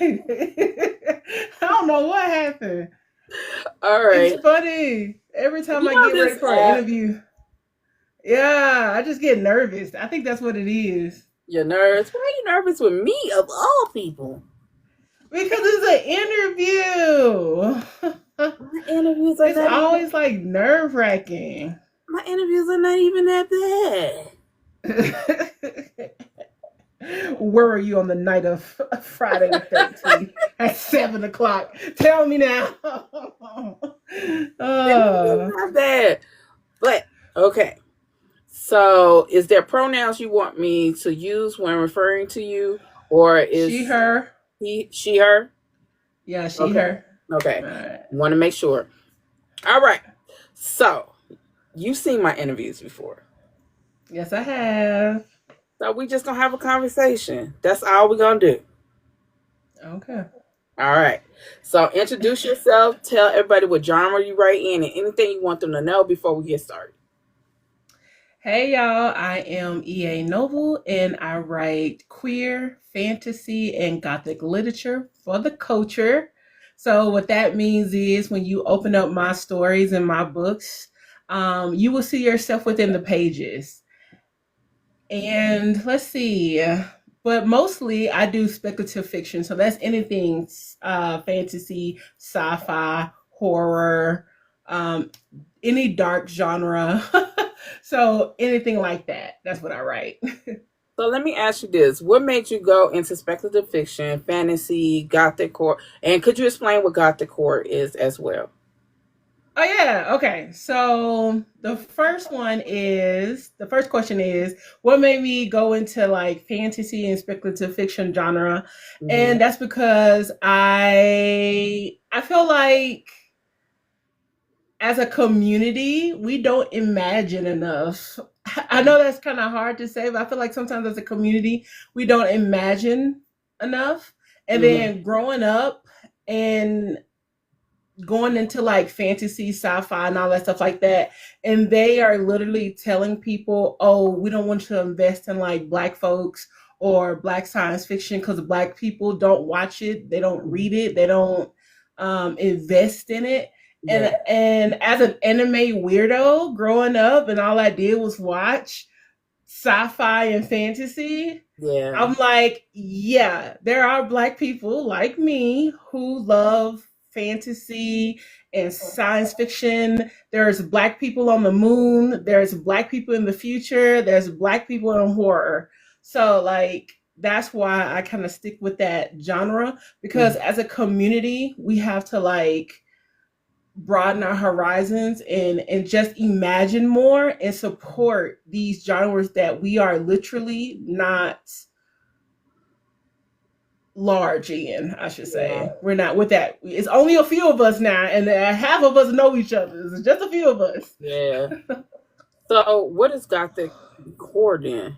I don't know what happened. All It's right. funny. Every time You I know get ready this for an app, interview, yeah, I just get nervous. I think that's what it is. your nerves. Why are you nervous with me of all people? Because it's an interview. My interviews are It's not even always like nerve wracking. my interviews are not even that bad. Where were you on the night of Friday the 13th at 7 o'clock? Tell me now. Interviews uh, not bad. But okay. So is there pronouns you want me to use when referring to you? Or she, is her. he, she, her? Yeah, she, Okay. her. Okay. All right. Want to make sure. All right. So you've seen my interviews before. Yes, I have. So we just gonna have a conversation. That's all we're gonna do. Okay. All right. So introduce yourself. Tell everybody what genre you write in and anything you want them to know before we get started. Hey, y'all. I am E.A. Noble, and I write queer, fantasy, and gothic literature for the culture. So, what that means is when you open up my stories and my books, you will see yourself within the pages. And let's see, but mostly I do speculative fiction. So that's anything fantasy, sci fi, horror, um, any dark genre. So anything like that. That's what I write. So let me ask you this. What made you go into speculative fiction, fantasy, gothic core? And could you explain what gothic core is as well? Oh yeah, okay. So the first question is what made me go into like fantasy and speculative fiction genre? Hmm. And that's because I feel like as a community, we don't imagine enough. I know that's kind of hard to say, but I feel like sometimes as a community, we don't imagine enough. And Hmm. then growing up and going into like fantasy, sci-fi, and all that stuff like that, and they are literally telling people, "Oh, we don't want to invest in like black folks or black science fiction because black people don't watch it, they don't read it, they don't invest in it." Yeah. And as an anime weirdo growing up, and all I did was watch sci-fi and fantasy, Yeah. I'm like, yeah, there are black people like me who love fantasy and science fiction. There's black people on the moon. There's black people in the future. There's black people in horror. So, like, that's why I kind of stick with that genre because Mhm. as a community, we have to like broaden our horizons and just imagine more and support these genres that we are literally not large in, I should Yeah. say. We're not with that. It's only a few of us now, and half of us know each other. It's just a few of us. Yeah. So what is gothic core then?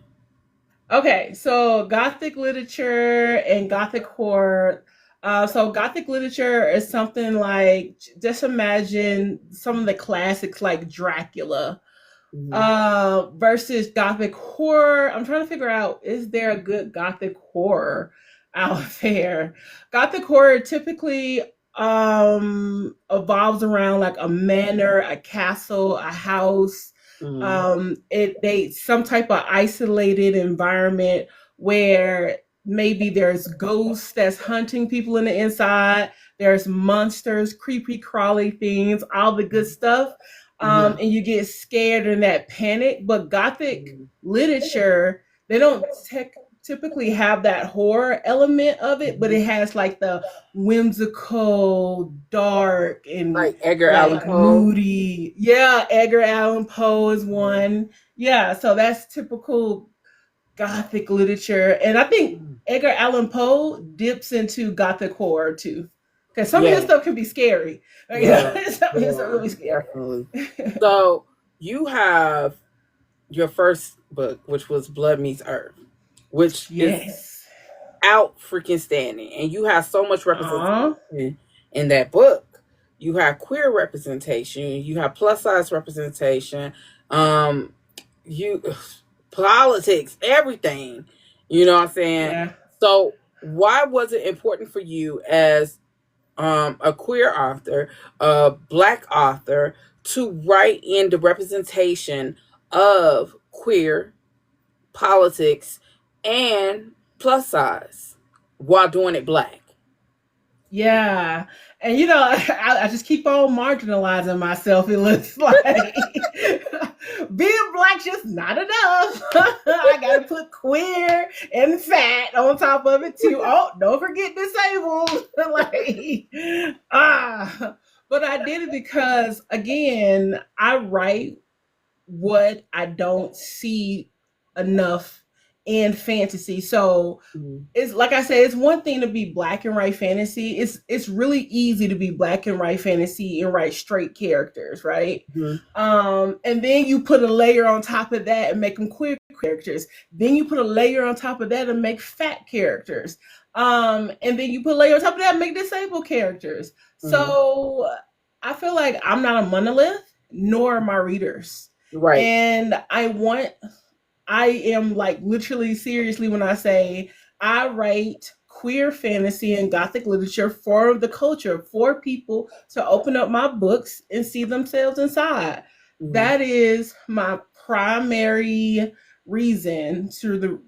Okay, so Gothic literature and Gothic horror. So Gothic literature is something like just imagine some of the classics like Dracula. Hmm. Versus Gothic horror. I'm trying to figure out is there a good Gothic horror out there? Gothic horror typically evolves around like a manor, a castle, a house. Hmm. It they some type of isolated environment where maybe there's ghosts that's hunting people in the inside. There's monsters, creepy, crawly things, all the good stuff, Yeah. and you get scared in that panic. But Gothic literature, they don't typically have that horror element of it, but it has like the whimsical, dark, and Like Edgar Allan like Poe. moody. Yeah, Edgar Allan Poe is one. Yeah, so that's typical Gothic literature, and I think Edgar Allan Poe dips into Gothic horror too, because some of his Yeah. stuff can be scary. Yeah. Some of his stuff Yeah. really scary. Definitely. So you have your first book, which was Blood Meets Earth, which is Yes. out freaking standing, and you have so much Aw. representation in that book. You have queer representation, you have plus size representation, um, you politics, everything. You know what I'm saying? Yeah. So why was it important for you as a queer author, a black author, to write in the representation of queer politics and plus size while doing it black? Yeah. And I just keep on marginalizing myself. It looks like being black's just not enough. I gotta put queer and fat on top of it too. Oh, don't forget disabled. But I did it because again, I write what I don't see enough in fantasy. So Mm-hmm. it's like I said, it's one thing to be black and white fantasy. It's really easy to be black and white fantasy and write straight characters, right? And then you put a layer on top of that and make them queer characters. Then you put a layer on top of that and make fat characters. And then you put a layer on top of that and make disabled characters. Mm-hmm. So I feel like I'm not a monolith, nor are my readers. Right. And I am like literally seriously when I say I write queer fantasy and gothic literature for the culture, for people to open up my books and see themselves inside. Mm-hmm. That is my primary reason to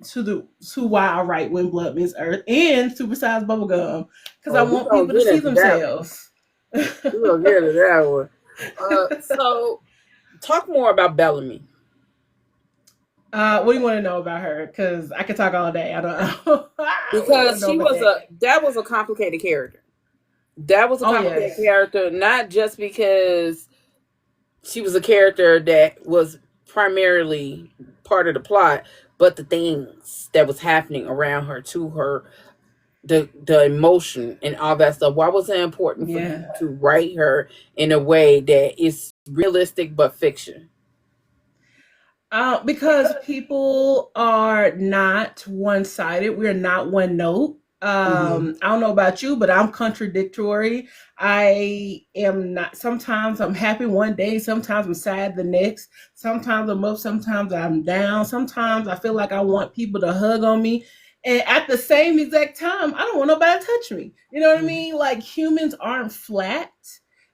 why I write When Blood Meets Earth and Supersized Bubblegum, because I Oh, we want gonna people to get see into that one. themselves. We gonna get into that one. So, talk more about Bellamy. What do you want to know about her? Because I could talk all day. I don't know. What do you want Because to know about that? that was a complicated character. That was a Oh complicated yes, character, not just because she was a character that was primarily part of the plot, but the things that was happening around her, to her, the emotion and all that stuff. Why was it important for you yeah. to write her in a way that is realistic but fiction? Because people are not one sided. We're not one note. Mm-hmm. I don't know about you, but I'm contradictory. I am not. Sometimes I'm happy one day. Sometimes I'm sad the next. Sometimes I'm up. Sometimes I'm down. Sometimes I feel like I want people to hug on me. And at the same exact time, I don't want nobody to touch me. You know what I mean? Like humans aren't flat.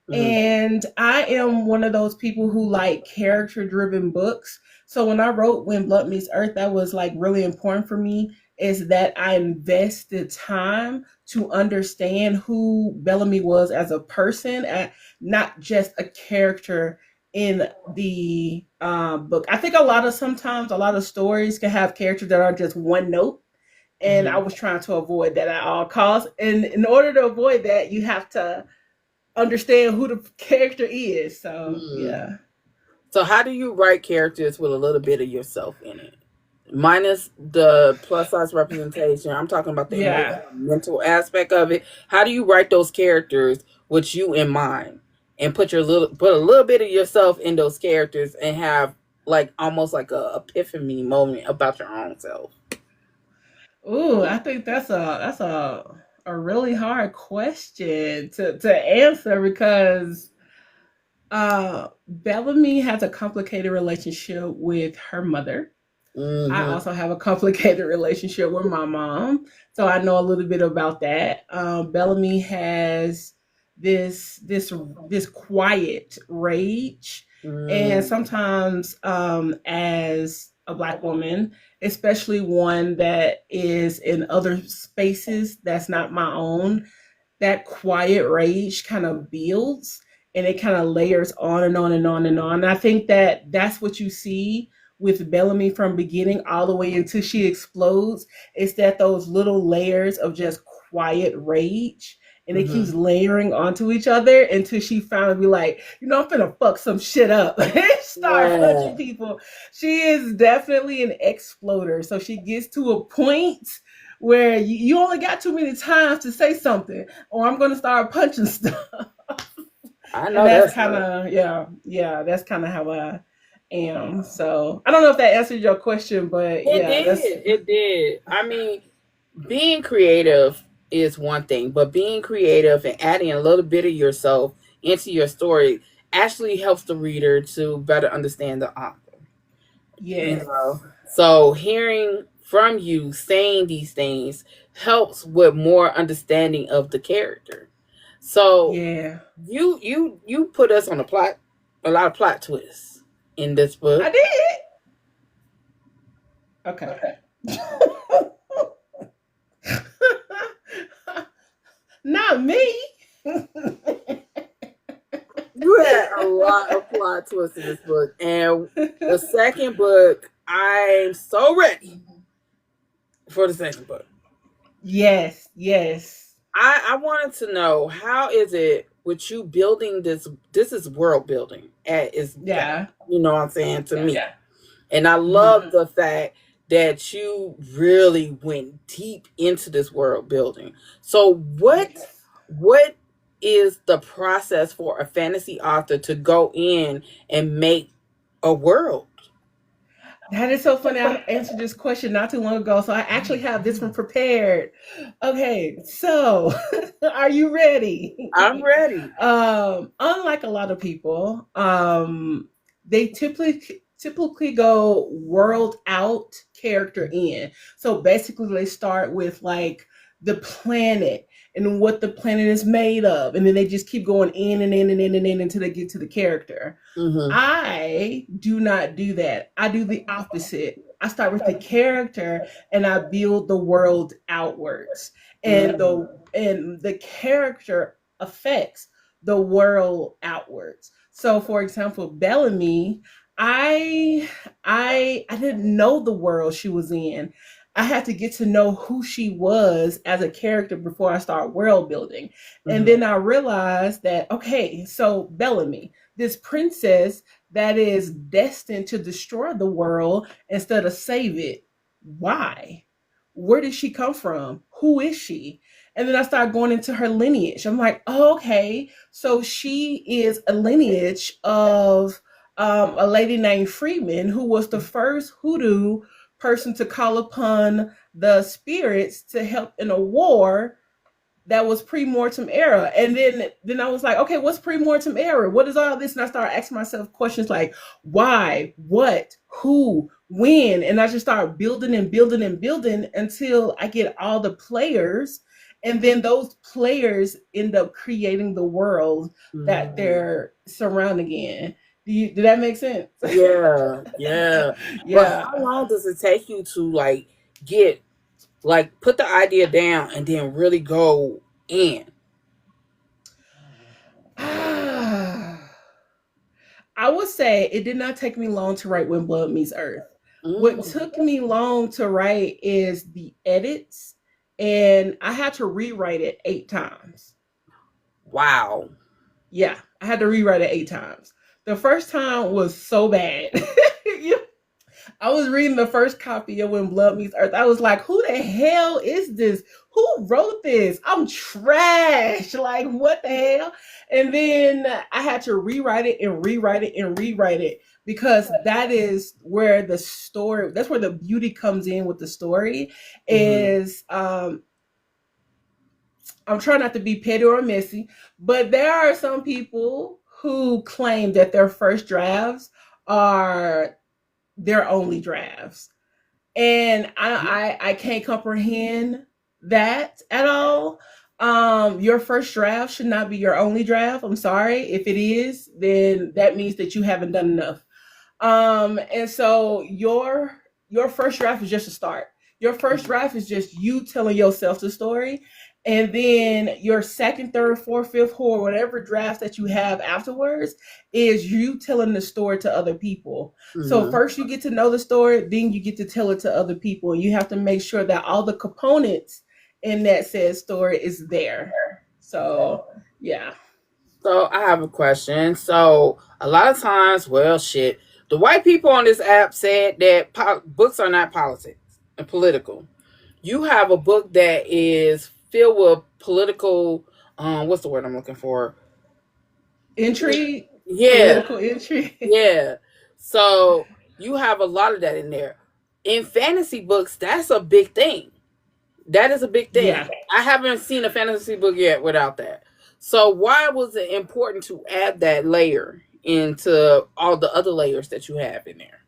Mm-hmm. And I am one of those people who like character driven books. So when I wrote When Blood Meets Earth, that was like really important for me, is that I invested time to understand who Bellamy was as a person, and not just a character in the book. I think sometimes a lot of stories can have characters that are just one note. And I Mm-hmm. was trying to avoid that at all costs. And in order to avoid that, you have to understand who the character is. So Mm-hmm. yeah. So, how do you write characters with a little bit of yourself in it? Minus the plus size representation. I'm talking about the Yeah. emotional, mental aspect of it. How do you write those characters with you in mind, and put a little bit of yourself in those characters, and have like almost like a epiphany moment about your own self? Ooh, I think that's a really hard question to answer because Bellamy has a complicated relationship with her mother. I Mm-hmm. also have a complicated relationship with my mom, so I know a little bit about that. Bellamy has this quiet rage, and Mm-hmm. sometimes, as a black woman, especially one that is in other spaces that's not my own, that quiet rage kind of builds and it kind of layers on and on and on and on. And I think that that's what you see with Bellamy from beginning all the way until she explodes. Is that those little layers of just quiet rage, and it keeps Mm-hmm. layering onto each other until she finally be like, I'm gonna fuck some shit up and start punching Yeah. people. She is definitely an exploder. So she gets to a point where you only got too many times to say something, or I'm gonna start punching stuff. I And know that's that's kind right. of yeah, that's kind of how I am. So I don't know if that answered your question, but It yeah, that's did. It did. I mean, being creative is one thing, but being creative and adding a little bit of yourself into your story actually helps the reader to better understand the author. You yes. know, so hearing from you saying these things helps with more understanding of the character. So Yeah. you put us on a lot of plot twists in this I book. did. Okay. Not me. You had a lot of plot twists in this book, and the second book, I'm so ready for the second book. Yes, yes. I wanted to know, how is it with you building this? This is world building at its best. Yeah. You know what I'm saying to me, and I Hmm. love the fact that you really went deep into this world building. So Yes. what is the process for a fantasy author to go in and make a world? That is so funny. I answered this question not too long ago, so I actually have this one prepared. Okay, so are you I'm ready? ready. Unlike a lot of people, they typically go world out, character in. So basically, they start with like the planet and what the planet is made of, and then they just keep going in and in and in and in until they get to the character. Mm-hmm. I do not do that. I do the opposite. I start with the character and I build the world outwards. And the character affects the world outwards. So for example, Bellamy, I didn't know the world she was in. I had to get to know who she was as a character before I start world building. And Mm-hmm. then I realized that okay, so Bellamy, this princess that is destined to destroy the world instead of save it. Why? Where did she come from? Who is she? And then I started going into her lineage. I'm like, oh, okay, so she is a lineage of a lady named Freeman, who was the first hoodoo person to call upon the spirits to help in a war that was pre-mortem era. And then I was like, okay, what's pre-mortem era? What is all this? And I started asking myself questions like why, what, who, when, and I just started building and building and building until I get all the players, and then those players end up creating the world that Mm-hmm. they're surrounding in. Did that make sense? Yeah, yeah. But Yeah. how long does it take you to like get like put the idea down and then really go in? I would say it did not take me long to write When Blood Meets Earth. What Mm. took me long to write is the edits, and I had to rewrite it 8 times. Wow. Yeah, I had to rewrite it 8 times. The first time was so bad. I was reading the first copy of When Blood Meets Earth. I was like, who the hell is this? Who wrote this? I'm trash. Like, what the hell? And then I had to rewrite it and rewrite it and rewrite it because that is where the story, that's where the beauty comes in with the story. Mm-hmm. Is I'm trying not to be petty or messy, but there are some people who claim that their first drafts are their only drafts, and I can't comprehend that at all. Your first draft should not be your only draft. I'm sorry. If it is, then that means that you haven't done enough. And so your first draft is just a start. Your first draft is just you telling yourself the story. And then your second, third, fourth, fifth, or whatever drafts that you have afterwards is you telling the story to other people. So Mm-hmm. first you get to know the story, then you get to tell it to other people. And you have to make sure that all the components in that said story is there. So yeah. So I have a question. So a lot of times, well, shit, the white people on this app said that books are not politics and political. You have a book that is filled with political. What's the word I'm looking for? Intrigue, Yeah, political intrigue. yeah. So you have a lot of that in there. In fantasy books, that's a big thing. That is a big thing. Yeah. I haven't seen a fantasy book yet without that. So why was it important to add that layer into all the other layers that you have in there?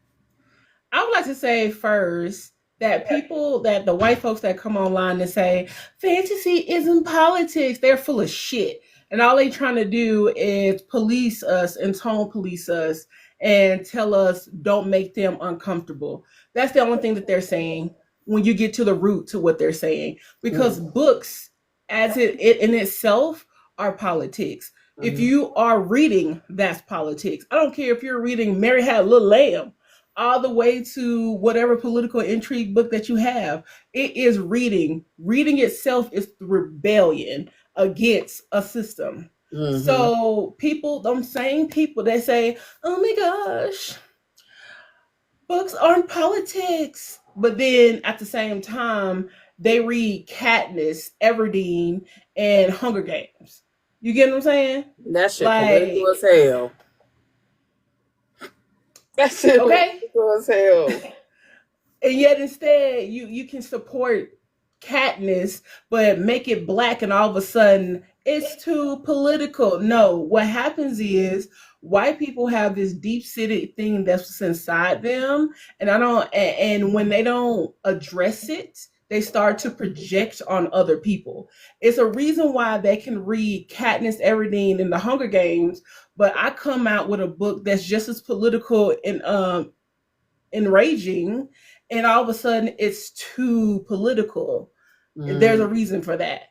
I would like to say first that people, that the white folks that come online and say fantasy isn't politics, they're full of shit. And all they trying to do is police us and tone police us and tell us don't make them uncomfortable. That's the only thing that they're saying when you get to the root to what they're saying. Because Mm-hmm. books, as it in itself, are politics. If Mm-hmm. you are reading, that's politics. I don't care if you're reading Mary Had a Little Lamb, all the way to whatever political intrigue book that you have. It is reading. Reading itself is the rebellion against a system. Mm-hmm. So people, them same people, they say, "Oh my gosh, books aren't politics," but then at the same time, they read Katniss Everdeen and Hunger Games. You get what I'm saying? That shit political as Like, hell. That shit okay, political as hell. and yet instead you can support Katniss but make it black and all of a sudden it's too political. No, what happens is white people have this deep seated thing that's inside them, and I don't and when they don't address it, they start to project on other people. It's a reason why they can read Katniss Everdeen in the Hunger Games, but I come out with a book that's just as political and enraging, and all of a sudden it's too political. There's a Mm. reason for that.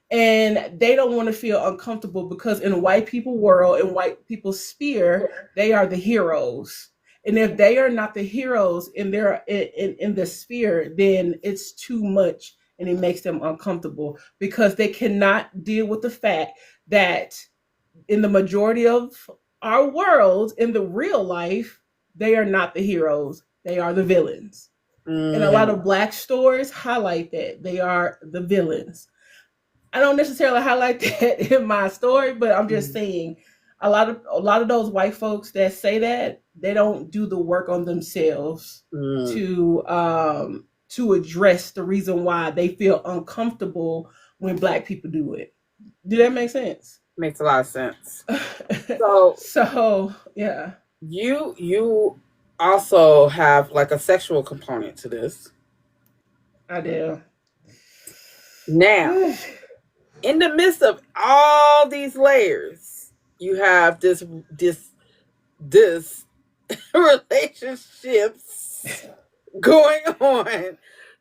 And they don't want to feel uncomfortable because in a white people world, in white people's sphere, they are the heroes. And if they are not the heroes in their in the sphere, then it's too much and it makes them uncomfortable because they cannot deal with the fact that in the majority of our world, in the real life, they are not the heroes. They are the villains. And a lot Mm. of black stories highlight that they are the villains. I don't necessarily highlight that in my story, but I'm just Mm. saying a lot of those white folks that say that they don't do the work on themselves Mm. to address the reason why they feel uncomfortable when black people do it. Do that make sense? Makes a lot of sense. So So yeah, you also have like a sexual component to this. I do. Now, in the midst of all these layers, you have this relationships going on.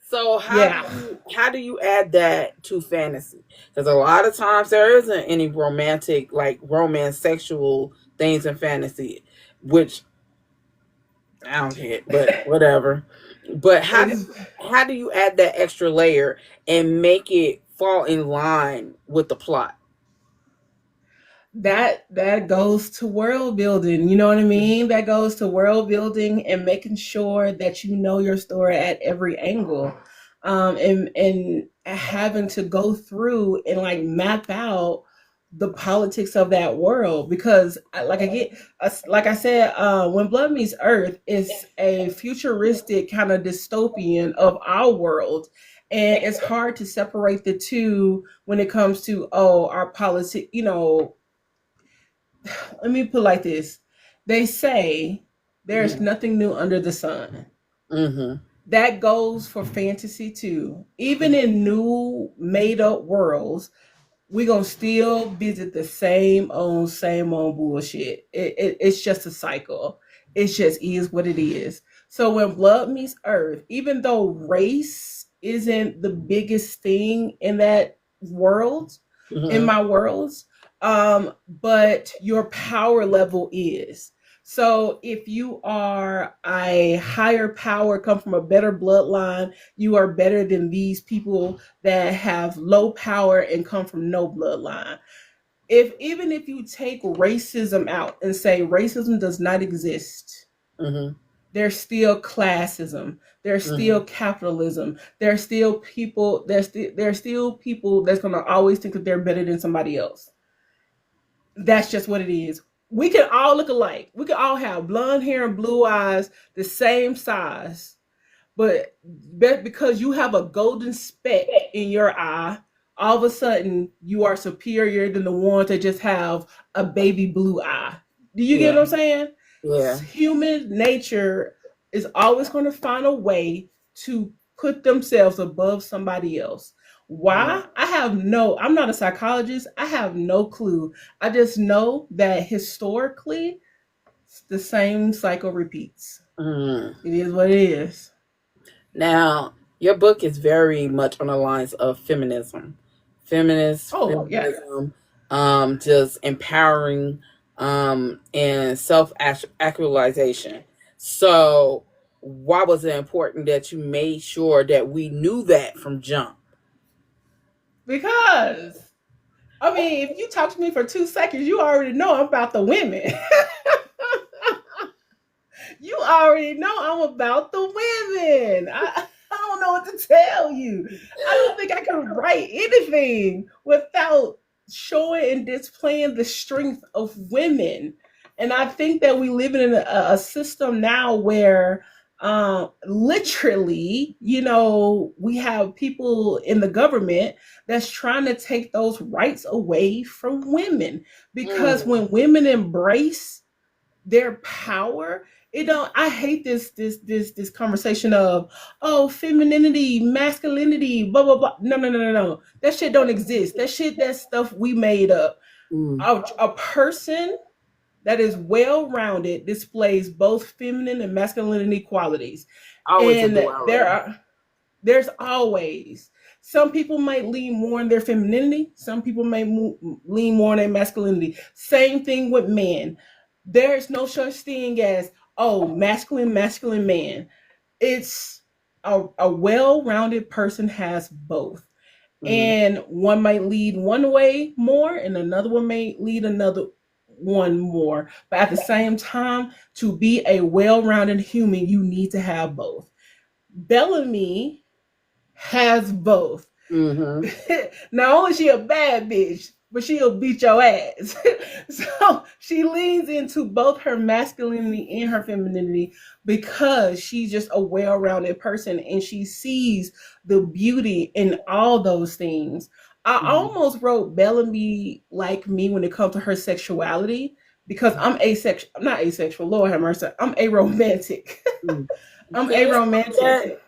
So Yeah. how do you add that to fantasy? Because a lot of times there isn't any romantic like romance sexual things in fantasy, which I don't get, but whatever. But It is. how do you add that extra layer and make it fall in line with the plot? That goes to world building. You know what I mean? That goes to world building and making sure that you know your story at every angle, and having to go through and like map out the politics of that world because like I get like I said, when Blood Meets Earth is a futuristic kind of dystopian of our world, and it's hard to separate the two when it comes to our politics. Let me put it like this. They say there's nothing new under the sun. Mm-hmm. That goes for fantasy too. Even in new made up worlds, we're gonna still visit the same old bullshit. It's just a cycle. It just is what it is. So when Blood Meets Earth, even though race isn't the biggest thing in that world, in Mm-hmm. my worlds, but your power level is. So if you are a higher power, come from a better bloodline, you are better than these people that have low power and come from no bloodline. If even if you take racism out and say racism does not exist, Mm-hmm. there's still classism, there's Mm-hmm. still capitalism, there's still people that's gonna always think that they're better than somebody else. That's just what it is. We can all look alike. We can all have blonde hair and blue eyes, the same size, but because you have a golden speck in your eye, all of a sudden you are superior than the ones that just have a baby blue eye. Do you get Yeah. what I'm saying? Yeah. Human nature is always going to find a way to put themselves above somebody else. Mm. Why? I'm not a psychologist. I have no clue. I just know that historically, the same cycle repeats. Mm. It is what it is. Now, your book is very much on the lines of feminism, Oh, yeah. feminism, just empowering, and self actualization. So, why was it important that you made sure that we knew that from jump? Because, I mean, if you talk to me for 2 seconds, you already know I'm about the women. You already know I'm about the women. I don't know what to tell you. I don't think I can write anything without showing and displaying the strength of women. And I think that we live in a system now where literally, we have people in the government that's trying to take those rights away from women. Because Mm. when women embrace their power, it don't I hate this conversation of, oh, femininity, masculinity, blah blah blah. No, no, no, no, no, that shit don't exist. That's stuff we made up. Mm. A person that is well rounded displays both feminine and masculinity qualities. Always a And duality. there's always, some people might lean more in their femininity, some people may lean more in their masculinity. Same thing with men. There's no such thing as, oh, masculine man. It's a well-rounded person has both, Mm. and one might lead one way more and another one may lead another one more, but at the same time, to be a well-rounded human, you need to have both. Bellamy has both. Mm-hmm. Not only is she a bad bitch, but she'll beat your ass. So she leans into both her masculinity and her femininity because she's just a well-rounded person and she sees the beauty in all those things. I Mm-hmm. almost wrote Bellamy like me when it comes to her sexuality because I'm asexual. I'm not asexual. Lord have mercy. I'm aromantic. Mm. I'm Can you explain that? aromantic.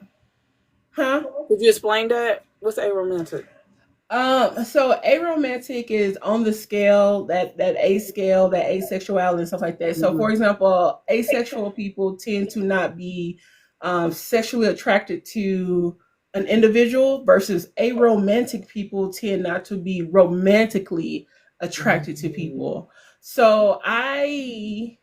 Huh? Could you explain that? What's a romantic? So aromantic is on the scale, that A scale, that asexuality and stuff like that. So, Mm-hmm. for example, asexual people tend to not be sexually attracted to an individual, versus aromantic people tend not to be romantically attracted to people. So I've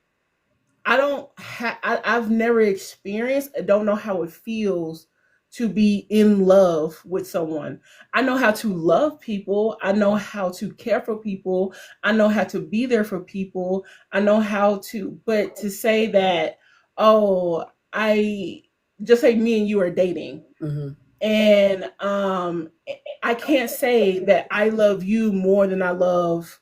never experienced, I don't know how it feels to be in love with someone. I know how to love people, I know how to care for people, I know how to be there for people, I know how to, but to say that, oh, I just say me and you are dating, Mm-hmm. and I can't say that I love you more than I love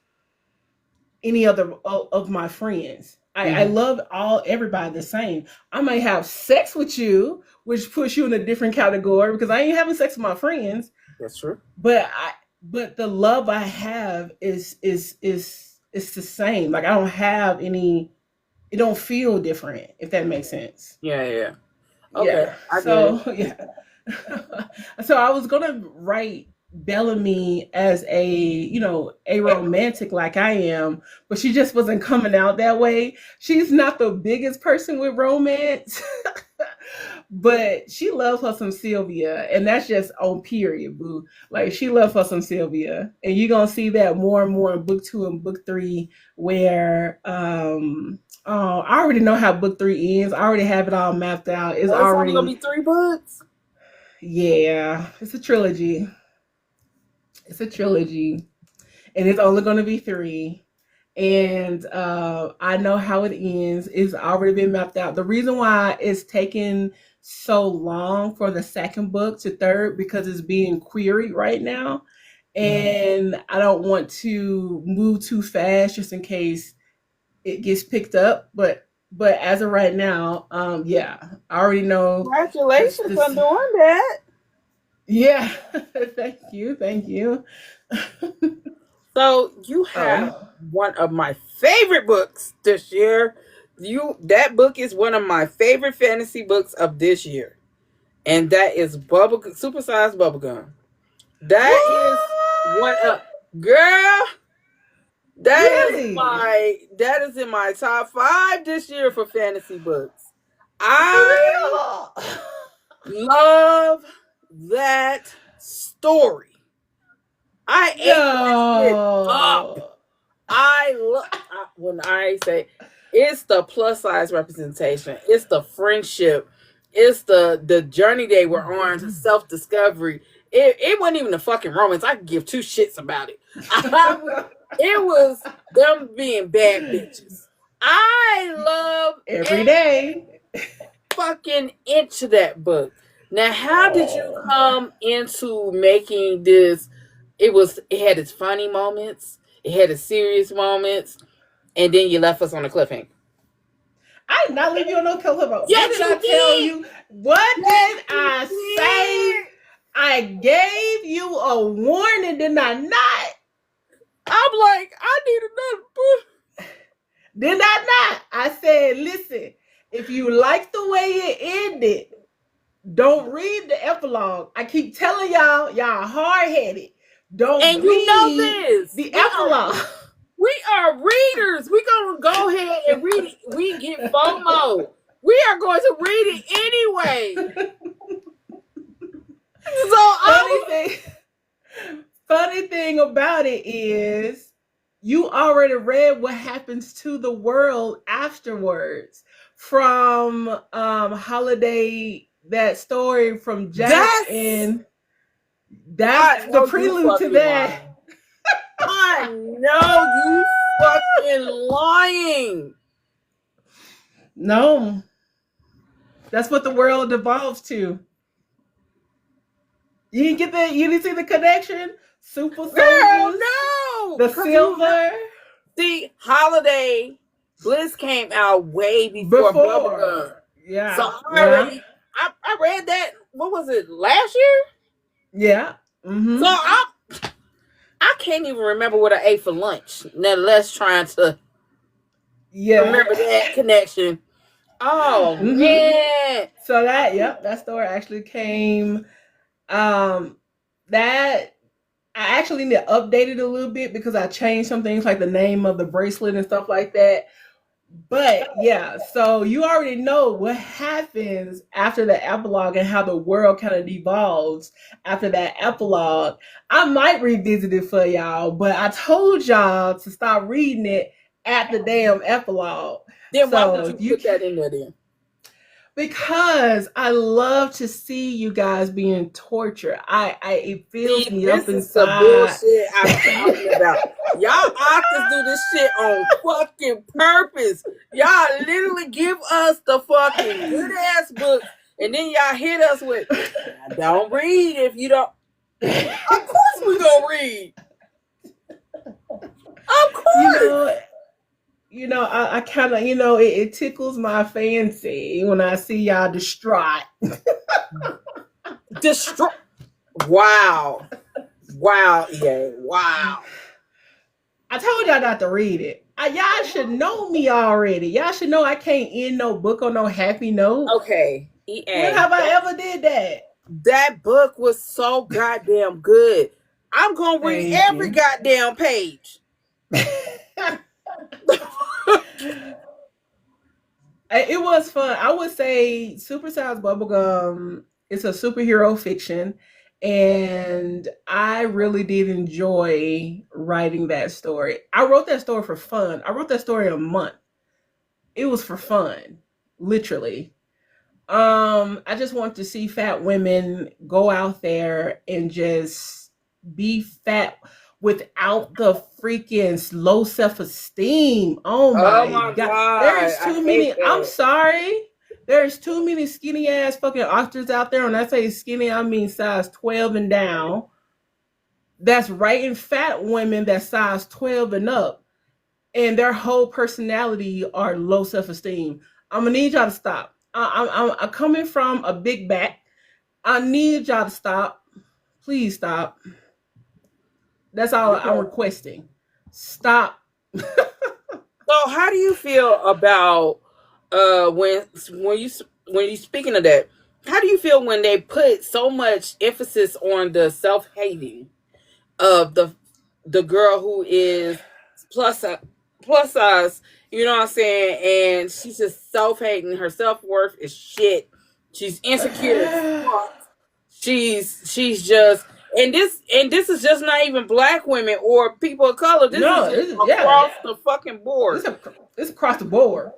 any other of my friends. I Mm-hmm. love everybody the same. I may have sex with you, which puts you in a different category because I ain't having sex with my friends. That's true. But the love I have is the same. Like, I don't have any. It don't feel different, if that makes sense. Yeah, yeah. Okay, Yeah. I get it. So yeah. So I was gonna write Bellamy as a romantic like I am, but she just wasn't coming out that way. She's not the biggest person with romance, but she loves her some Sylvia, and that's just on period, boo. Like, she loves her some Sylvia, and you're gonna see that more and more in book 2 and book 3, where oh, I already know how book 3 ends. I already have it all mapped out. It's Oh, it's only gonna already, be 3 books. yeah, it's a trilogy. It's a trilogy, and it's only going to be 3. And I know how it ends. It's already been mapped out. The reason why it's taken so long for the second book to third, because it's being queried right now, and I don't want to move too fast just in case it gets picked up. But as of right now, yeah, I already know this Congratulations on this doing that. yeah. Thank you. So you have Oh, one of my favorite books this year. That book is one of my favorite fantasy books of this year. and that is bubble supersized bubblegum. That is one What? girl. Really? That is in my top 5 this year for fantasy books. For I real? love that story. I ate that shit up. No. I love when I say it's the plus size representation. It's the friendship. It's the journey they were on to self discovery. It wasn't even a fucking romance. I could give two shits about it. It was them being bad bitches. I love Every every day. fucking inch of that book. Now, how did you come into making this? It had its funny moments, it had its serious moments, and then you left us on a cliffhanger. I did not leave you on no color. What Yes, did I you tell did. you? What Yes, did you I say? did. I gave you a warning, did I not? I'm like, I need another book. Did I not? I said, listen, if you like the way it ended, don't read the epilogue. I keep telling y'all hard headed. Don't And you know read this. the epilogue. We are readers. We gonna go ahead and read it. We get FOMO. We are going to read it anyway. So funny thing, funny thing about it is you already read what happens to the world afterwards from Holiday, that story from Jack, that's and that's I the know you prelude to fucking that. lying. I know you fucking lying. No, that's what the world devolves to. You didn't get that? You didn't see the connection? Super Girl, soldiers, no. the Because you remember, silver see, Holiday Bliss came out way before before. Bubblegum. So Yeah, yeah, I read that, what was it, last year? yeah. So Mm-hmm. I can't even remember what I ate for lunch. Now let's trying to Yeah. remember that connection. Oh Mm-hmm. man. So yep, that story actually came. Um, that I actually need to update it a little bit because I changed some things like the name of the bracelet and stuff like that. But yeah, so you already know what happens after the epilogue and how the world kind of devolves after that epilogue. I might revisit it for y'all, but I told y'all to stop reading it at the damn epilogue. Then why So would you if you put that in there then? because I love to see you guys being tortured. I it fills See, me up this is the inside. bullshit I'm talking about. Y'all authors do this shit on fucking purpose. Y'all literally give us the fucking good ass books, and then y'all hit us with, "Don't read if you don't." Of course we gonna read. Of you course. know, I kind of, it tickles my fancy when I see y'all distraught. Destroy. Wow. Wow. Yeah. Wow. I told y'all not to read it. Y'all should know me already. Y'all should know I can't end no book on no happy note. Okay. When EA. have I ever did that? That book was so goddamn good. I'm gonna read Thank every you. goddamn page. It was fun. I would say Supersize Bubblegum is a superhero fiction, and I really did enjoy writing that story. I wrote that story for fun. I wrote that story in a month. It was for fun, literally. I just want to see fat women go out there and just be fat without the freaking low self-esteem. Oh Oh my my god. god, There's I too hate many. I'm that. sorry. There's too many skinny ass fucking actors out there. When I say skinny, I mean size 12 and down. That's writing fat women that size 12 and up. And their whole personality are low self-esteem. I'm gonna need y'all to stop. I'm coming from a big back. I need y'all to stop. Please stop. That's all I'm Okay. requesting. Stop. So how do you feel about when you speaking of that? how do you feel when they put so much emphasis on the self-hating of the girl who is plus plus size, you know what I'm saying? And she's just self-hating. Her self-worth is shit. She's insecure as fuck. She's just, and this is just not even black women or people of color. This is No, just this is yeah. across the fucking board. This is this across the board.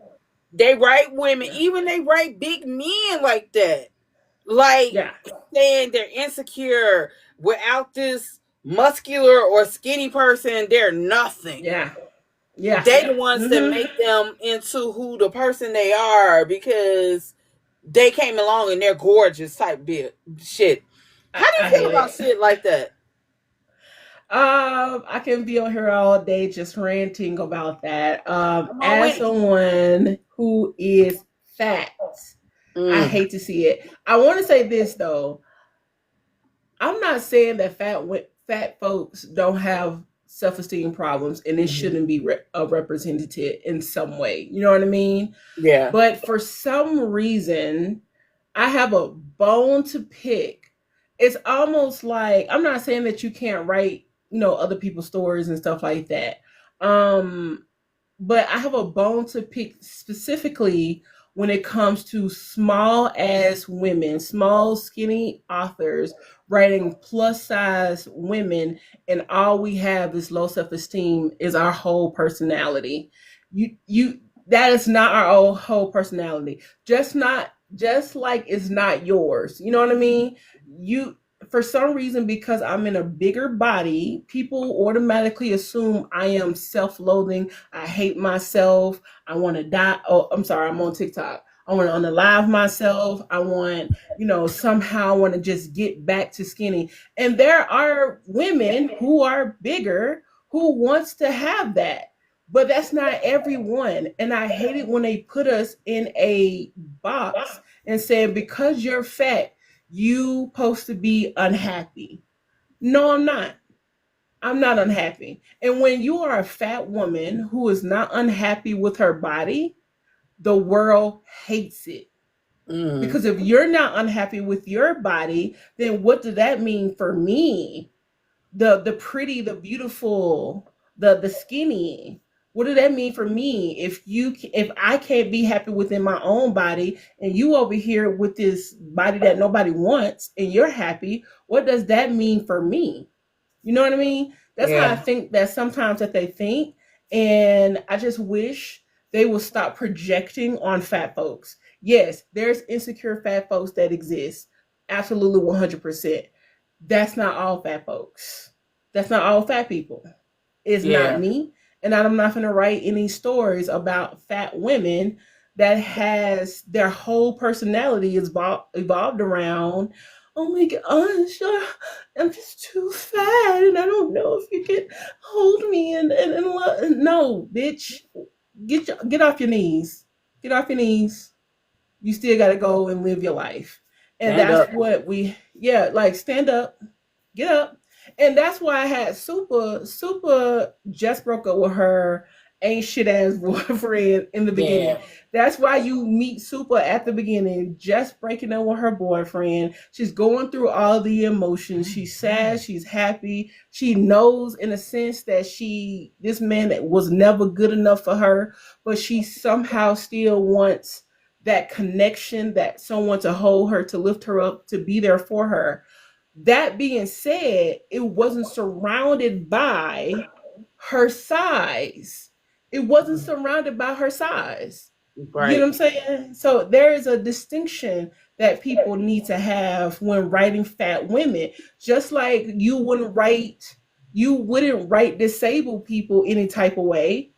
They write women, even they write big men like that. Like Yeah, saying they're insecure without this muscular or skinny person, they're nothing. yeah, yeah. They the ones that Mm-hmm. make them into who the person they are because they came along and they're gorgeous type bit shit. How do you I feel hate about it. shit like that? I can be on here all day just ranting about that. I'm on As with it. someone who is fat, I Mm, hate to see it. I want to say this though. I'm not saying that fat folks don't have self-esteem problems and it mhm. shouldn't be represented in some way. You know what I mean? Yeah. But for some reason, I have a bone to pick. It's almost like I'm not saying that you can't write, other people's stories and stuff like that. Um, but I have a bone to pick specifically when it comes to small ass women, small skinny authors writing plus size women, and all we have is low self esteem is our whole personality. You that is not our whole personality. Just like it's not yours. You know what I mean? You For some reason, because I'm in a bigger body, people automatically assume I am self-loathing. I hate myself. I want to die. Oh, I'm sorry. I'm on TikTok. I want to unalive myself. I want, somehow I want to just get back to skinny. And there are women who are bigger who wants to have that. But that's not everyone. And I hate it when they put us in a box and say, because you're fat, you supposed to be unhappy. No, I'm not. I'm not unhappy. And when you are a fat woman who is not unhappy with her body, the world hates it. Mm, Because if you're not unhappy with your body, then what does that mean for me? The pretty, the beautiful, the skinny. What does that mean for me? If I can't be happy within my own body, and you over here with this body that nobody wants, and you're happy, what does that mean for me? You know what I mean? That's how I yeah. think that sometimes that they think. And I just wish they will stop projecting on fat folks. Yes, there's insecure fat folks that exist. Absolutely 100%. That's not all fat folks. That's not all fat people. It's not Yeah. me. And I'm not going to write any stories about fat women that has their whole personality is evolved around, oh my gosh, I'm just too fat and I don't know if you can hold me and no, bitch, get off your knees. Get off your knees. You still got to go and live your life. And Stand that's up. what yeah, like stand up, get up. And that's why I had Super just broke up with her ain't shit ass boyfriend in the beginning. Yeah. That's why you meet Super at the beginning, just breaking up with her boyfriend. She's going through all the emotions. She's sad, she's happy. She knows in a sense that this man that was never good enough for her, but she somehow still wants that connection, that someone to hold her, to lift her up, to be there for her. That being said, it wasn't surrounded by her size. It wasn't surrounded by her size. You get what Right. I'm saying? So there is a distinction that people need to have when writing fat women. Just like you wouldn't write disabled people any type of way.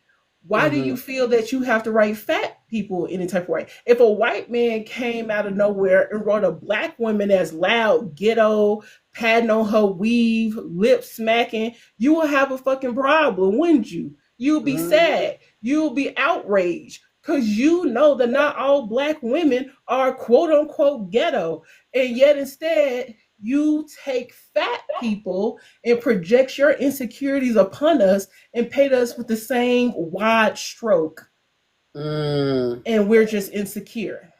Why do Mm-hmm. you feel that you have to write fat people any type of way? If a white man came out of nowhere and wrote a black woman as loud, ghetto, patting on her weave, lip smacking, you will have a fucking problem, wouldn't you? You'll be Mm-hmm. sad. You'll be outraged because you know that not all black women are quote unquote ghetto. And yet instead, you take fat people and project your insecurities upon us and paint us with the same wide stroke. Mm. And we're just insecure.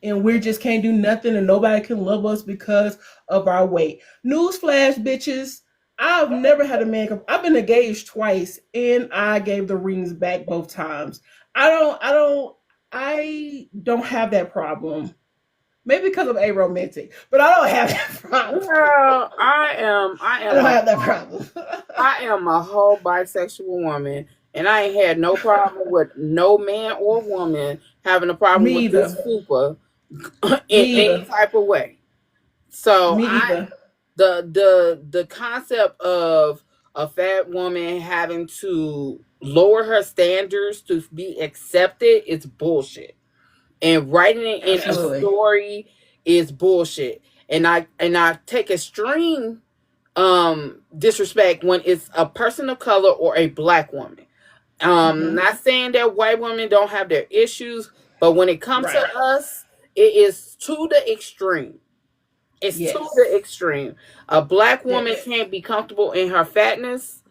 and we just can't do nothing and nobody can love us because of our weight. Newsflash, bitches. I've never had a man I've been engaged twice and I gave the rings back both times. I don't have that problem. Maybe because I'm aromantic, but I don't have that problem. Girl, I am. I I am don't a. have that problem. I am a whole bisexual woman, and I ain't had no problem with no man or woman having a problem Me with this either. fupa in Me any either. type of way. So Me I either. the concept of a fat woman having to lower her standards to be accepted is bullshit. And writing it in a Absolutely. story is bullshit. And I take extreme disrespect when it's a person of color or a black woman. Hmm. Not saying that white women don't have their issues, but when it comes to Right. us, it is to the extreme. It's to the Yes. extreme. A black woman Yes. can't be comfortable in her fatness.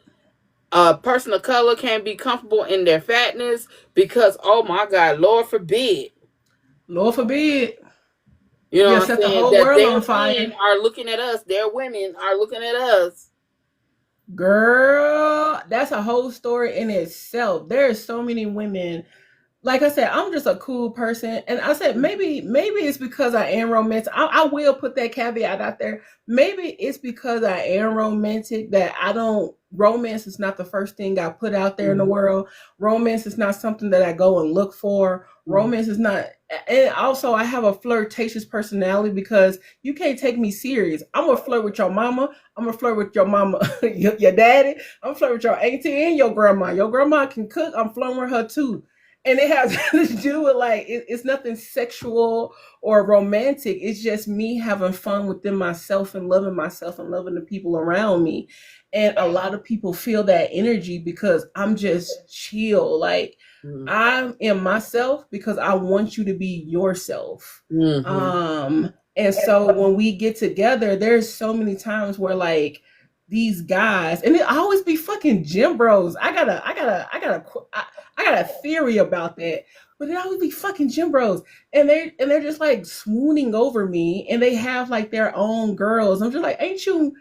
A person of color can't be comfortable in their fatness because, oh my God, Lord forbid, Lord forbid you know you what I'm set the saying, whole that world their on men fire. are looking at us, their women are looking at us. Girl, that's a whole story in itself. There are so many women, like I said, I'm just a cool person. And I said, maybe it's because I am romantic. I will put that caveat out there. Maybe it's because I am romantic that I don't, romance is not the first thing I put out there in the Mhm. world. Romance is not something that I go and look for. Mhm. Romance is not, and also I have a flirtatious personality because you can't take me serious. I'm gonna flirt with your mama. I'm gonna flirt with your mama, your daddy. I'm gonna flirt with your auntie and your grandma. Your grandma can cook. I'm flirting with her too, and it has nothing to do with like it's nothing sexual or romantic. It's just me having fun within myself and loving the people around me. And a lot of people feel that energy because I'm just chill. Like Mhm. I am myself because I want you to be yourself. Mhm. And so when we get together, there's so many times where like these guys, and it always be fucking gym bros. I got a theory about that, but it always be fucking gym bros, and they're just like swooning over me, and they have like their own girls. I'm just like, ain't you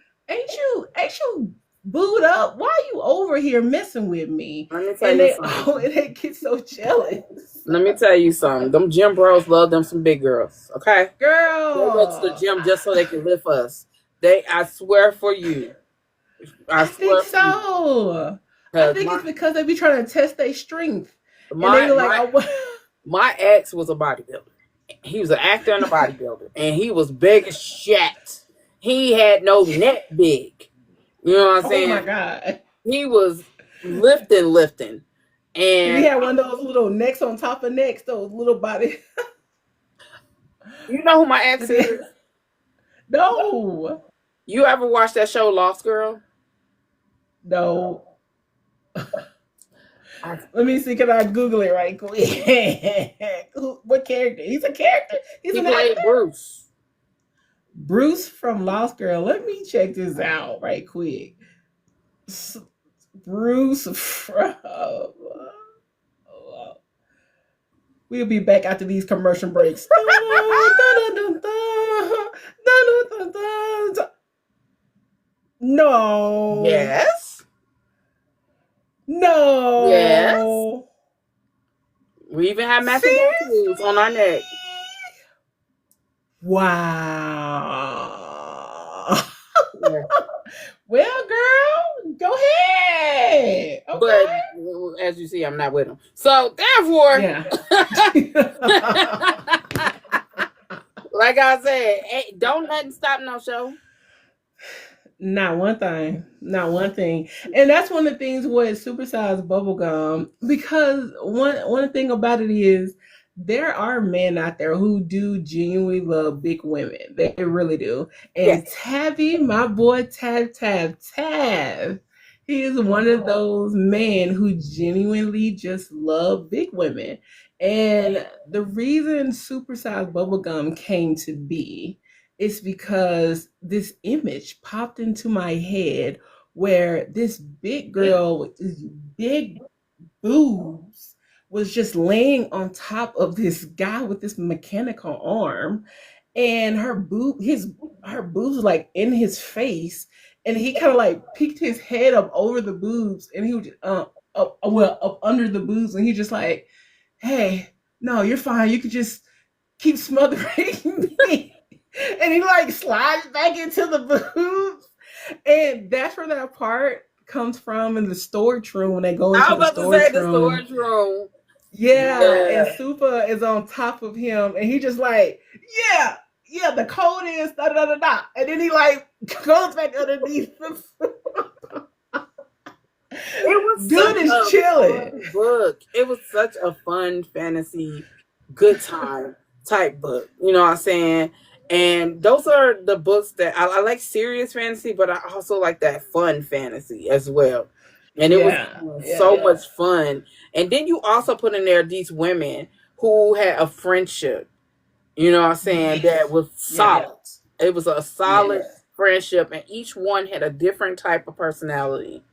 booed up? Why are you over here messing with me? Let me tell And you they something. and they get so jealous. Let me tell you something. Them gym bros love them some big girls. Okay, they go to the Girl, gym just so they can lift us. They, I swear for you, I I think swear for you, so. I because think it's because they be trying to test their strength, and they my be like, my "Oh, my ex was a bodybuilder. He was an actor and a bodybuilder, and he was big as shit. He had no neck big. You know what I'm oh my saying? god." He was lifting, Did he and have one of those little necks on top of necks, those little body? you know who my ex Did he? is? No, You ever watch that show Lost Girl? no. I, Let me see. Can I Google it right quick? What character? He's a character. He's he an played actor. Bruce. Bruce from Lost Girl. Let me check this out right quick. Bruce from. We'll be back after these commercial breaks. No, Yes, yes. no. We even have matching tattoos Seriously? on our neck. Wow. Yeah. Well, girl, go ahead. But Okay. as you see, I'm not with him. So therefore, Yeah. like I said, don't nothing stop no show. Not one thing. Not one thing. And that's one of the things with supersized bubblegum. Because one thing about it is there are men out there who do genuinely love big women. They really do. And Yes. Tabby, my boy Tab, he is one of those men who genuinely just love big women. And the reason supersized bubblegum came to be, it's because this image popped into my head where this big girl with these big boobs was just laying on top of this guy with this mechanical arm, and her boobs was like in his face, and he kind of like peeked his head up over the boobs, and he was up under the boobs, and he just like, hey, no, you're fine, you could just keep smothering me. And he like slides back into the boobs. And that's where that part comes from in the storage room when they go I into was the about to say storage the room. storage room. Yeah, and Yeah. Supa is on top of him, and he just like, yeah, yeah, the code is da da da da, and then he like goes back underneath. It was such Dude is a chilling. fun book. It was such a fun fantasy, good time type book. You know what I'm saying? And those are the books that I like serious fantasy, but I also like that fun fantasy as well. And it was Yeah, so yeah, much fun. And then you also put in there these women who had a friendship, you know what I'm saying, that yes, was yeah, solid. It was a solid yes. friendship, and each one had a different type of personality.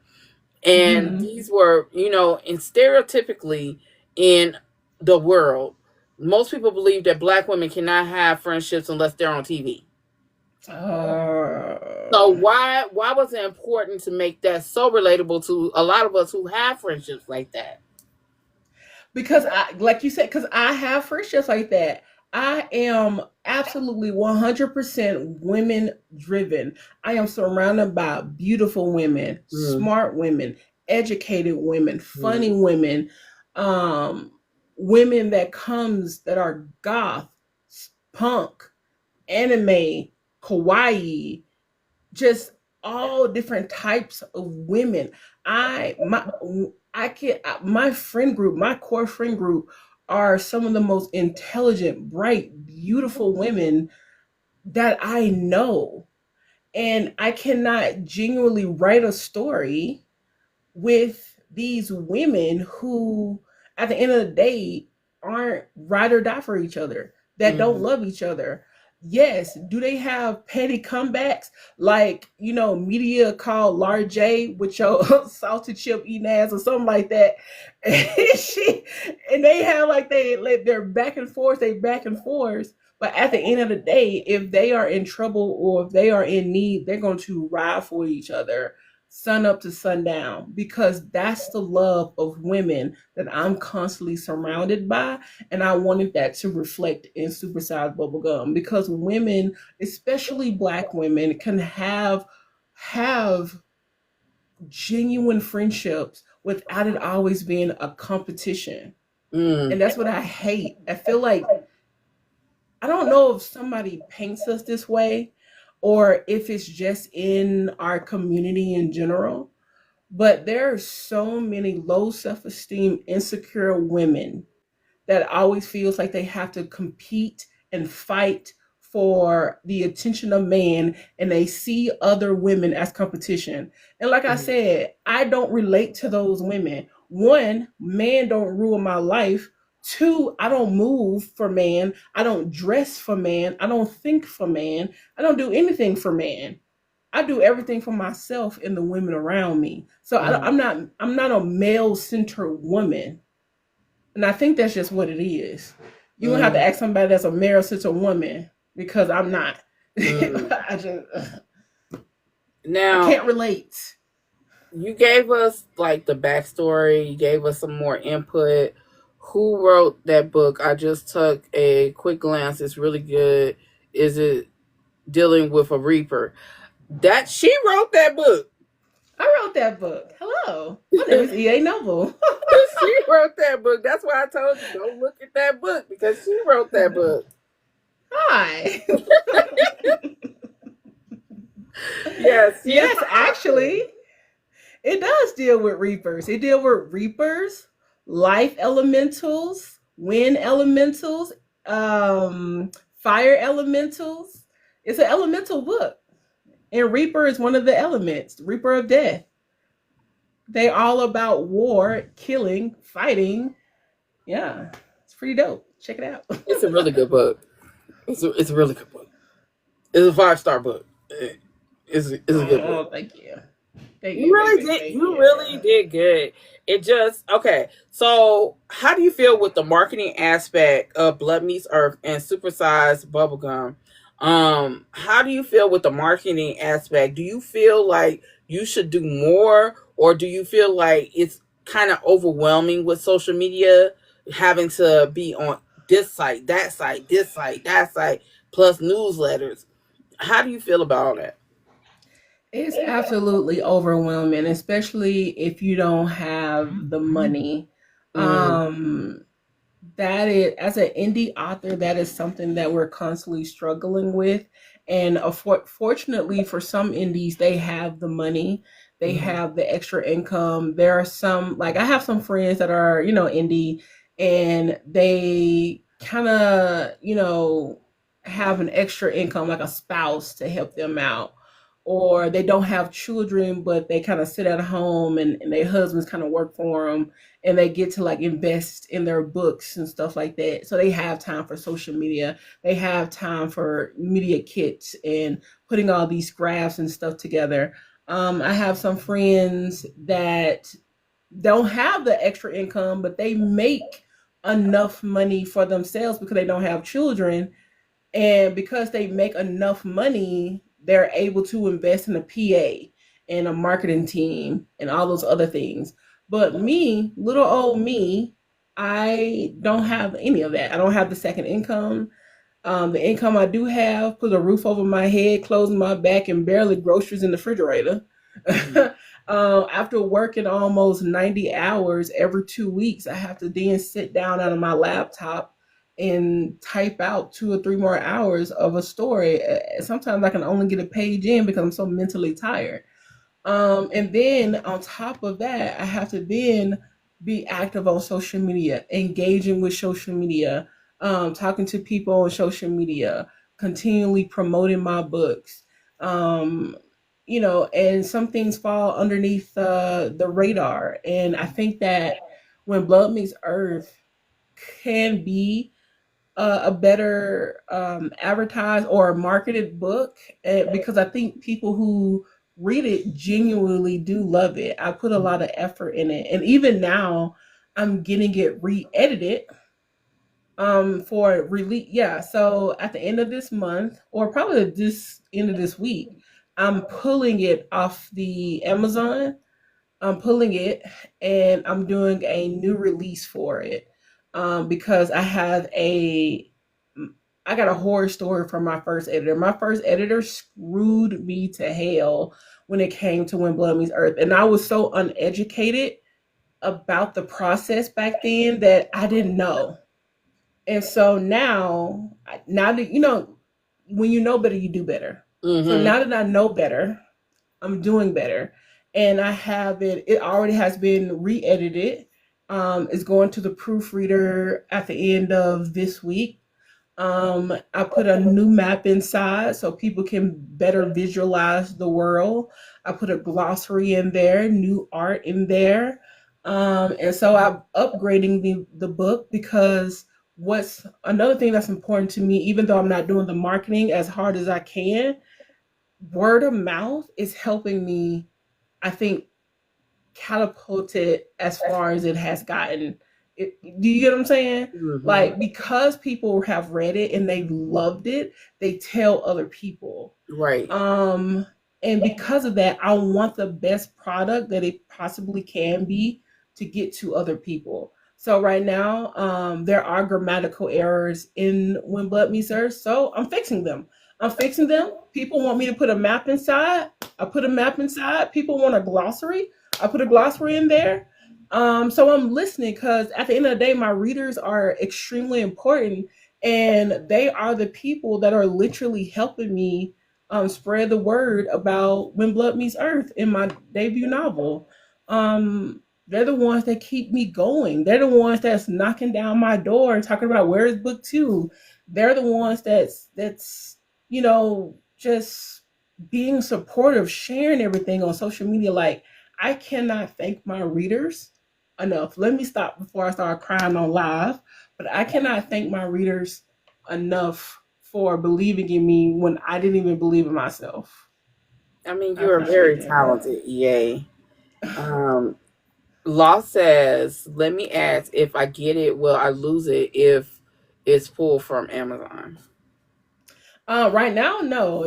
And Mm-hmm. these were, and stereotypically in the world, most people believe that black women cannot have friendships unless they're on TV. So Uh, why was it important to make that so relatable to a lot of us who have friendships like that? because I, like you said, because I have friendships like that. I am absolutely 100% women driven. I am surrounded by beautiful women, Mm, smart women, educated women, funny mm, women, um, women that are goth, punk, anime, kawaii, just all different types of women. I my I can My friend group, my core friend group are some of the most intelligent, bright, beautiful women that I know. And I cannot genuinely write a story with these women who, at the end of the day, aren't ride or die for each other, that don't mm. love each other. Yes, do they have petty comebacks like, media called Large J with your salted chip eating ass or something like that? she and they have like they're back and forth, they back and forth. But at the end of the day, if they are in trouble or if they are in need, they're going to ride for each other sun up to sundown, because that's the love of women that I'm constantly surrounded by. And I wanted that to reflect in Supersized Bubblegum, because women, especially black women, can have genuine friendships without it always being a competition. Mm. And that's what I hate. I feel like, I don't know if somebody paints us this way or if it's just in our community in general. But there are so many low self esteem, insecure women that always feels like they have to compete and fight for the attention of man, and they see other women as competition. And like I Mm. said, I don't relate to those women. One, man don't ruin my life. Two, I don't move for man. I don't dress for man. I don't think for man. I don't do anything for man. I do everything for myself and the women around me. So Mm. I'm not a male centered woman, and I think that's just what it is. You gonna have to Mm. ask somebody that's a male centered woman, because I'm not. Mm. I Now, can't relate. you gave us like the backstory, you gave us some more input. Who wrote that book? I just took a quick glance. It's really good. Is it dealing with a reaper? That she wrote that book. I wrote that book. Hello, my name is E.A. Noble. She wrote that book. That's why I told you go look at that book because she wrote that book. Hi. Yes, she is Yes, the author. actually, it does deal with reapers. It deals with reapers, life elementals, wind elementals, fire elementals. It's an elemental book. And Reaper is one of the elements, Reaper of Death. They all about war, killing, fighting. Yeah, it's pretty dope. Check it out. It's a really good book. It's a really good book. It's a 5-star book. It's a good book. Oh, thank you. Thank You you, thank really you, did. thank You you. really did good. It just okay. So, how do you feel with the marketing aspect of Blood Meets Earth and supersized bubblegum? How do you feel with the marketing aspect? Do you feel like you should do more, or do you feel like it's kind of overwhelming with social media, having to be on this site, that site, this site, that site, plus newsletters? How do you feel about all that? It's absolutely overwhelming, especially if you don't have the money. Mm, Um, that is, as an indie author, that is something that we're constantly struggling with. And fortunately for some indies, they have the money, they mhm, have the extra income. There are some, like I have some friends that are, indie, and they kind of, have an extra income, like a spouse to help them out. Or they don't have children, but they kind of sit at home, and their husbands kind of work for them, and they get to like invest in their books and stuff like that. So they have time for social media. They have time for media kits and putting all these graphs and stuff together. I have some friends that don't have the extra income, but they make enough money for themselves because they don't have children, and because they make enough money, they're able to invest in a PA and a marketing team and all those other things. But me, little old me, I don't have any of that. I don't have the second income. The income I do have put a roof over my head, clothes on my back, and barely groceries in the refrigerator. mhm. After working almost 90 hours every 2 weeks, I have to then sit down out of my laptop and type out 2 or 3 more hours of a story. Sometimes I can only get a page in because I'm so mentally tired. And then on top of that, I have to then be active on social media, engaging with social media, talking to people on social media, continually promoting my books. Um, and some things fall underneath the radar. And I think that when Blood Meets Earth can be a better advertised or marketed book, because I think people who read it genuinely do love it. I put a lot of effort in it, and even now I'm getting it re-edited for release. Yeah, so at the end of this month, or probably this end of this week, I'm pulling it off the Amazon. I'm pulling it, and I'm doing a new release for it, because I got a horror story from my first editor. My first editor screwed me to hell when it came to When Blood Meets Earth, and I was so uneducated about the process back then that I didn't know. And so now that when you know better, you do better. So Mhm. now that I know better, I'm doing better. And I have it already has been re-edited. It's going to the proofreader at the end of this week. I put a new map inside so people can better visualize the world. I put a glossary in there, new art in there. And so I'm upgrading the book, because what's another thing that's important to me, even though I'm not doing the marketing as hard as I can, word of mouth is helping me, I think, catapulted as far as it has gotten. Do you get what I'm saying? Mhm. Like, because people have read it and they loved it, they tell other people. Right. Um, and because of that, I want the best product that it possibly can be to get to other people. So right now, there are grammatical errors in When Blood Meets Earth, so I'm fixing them. I'm fixing them. People want me to put a map inside. I put a map inside. People want a glossary. I put a glossary in there. So I'm listening, because at the end of the day, my readers are extremely important, and they are the people that are literally helping me spread the word about When Blood Meets Earth in my debut novel. They're the ones that keep me going. They're the ones that's knocking down my door and talking about where is book two. They're the ones that's just being supportive, sharing everything on social media. Like, I cannot thank my readers enough. Let me stop before I start crying on live. But I cannot thank my readers enough for believing in me when I didn't even believe in myself. I mean, I you are appreciate very that. talented, EA. Um, Law says, let me ask, if I get it, will I lose it if it's pulled from Amazon? Right now, no.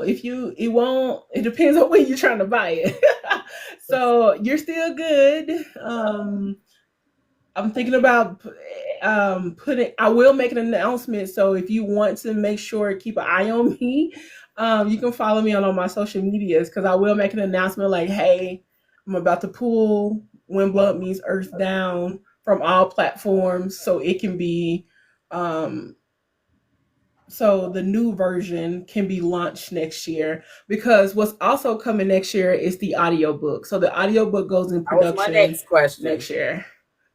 If you, it won't. It depends on when you're trying to buy it. So you're still good. I'm thinking about putting. I will make an announcement. So if you want to make sure keep an eye on me, you can follow me on all my social medias because I will make an announcement like, "Hey, I'm about to pull When Blood Meets Earth down from all platforms, so it can be." Um, so the new version can be launched next year because what's also coming next year is the audiobook. So the audiobook goes in That was my production next question. next year.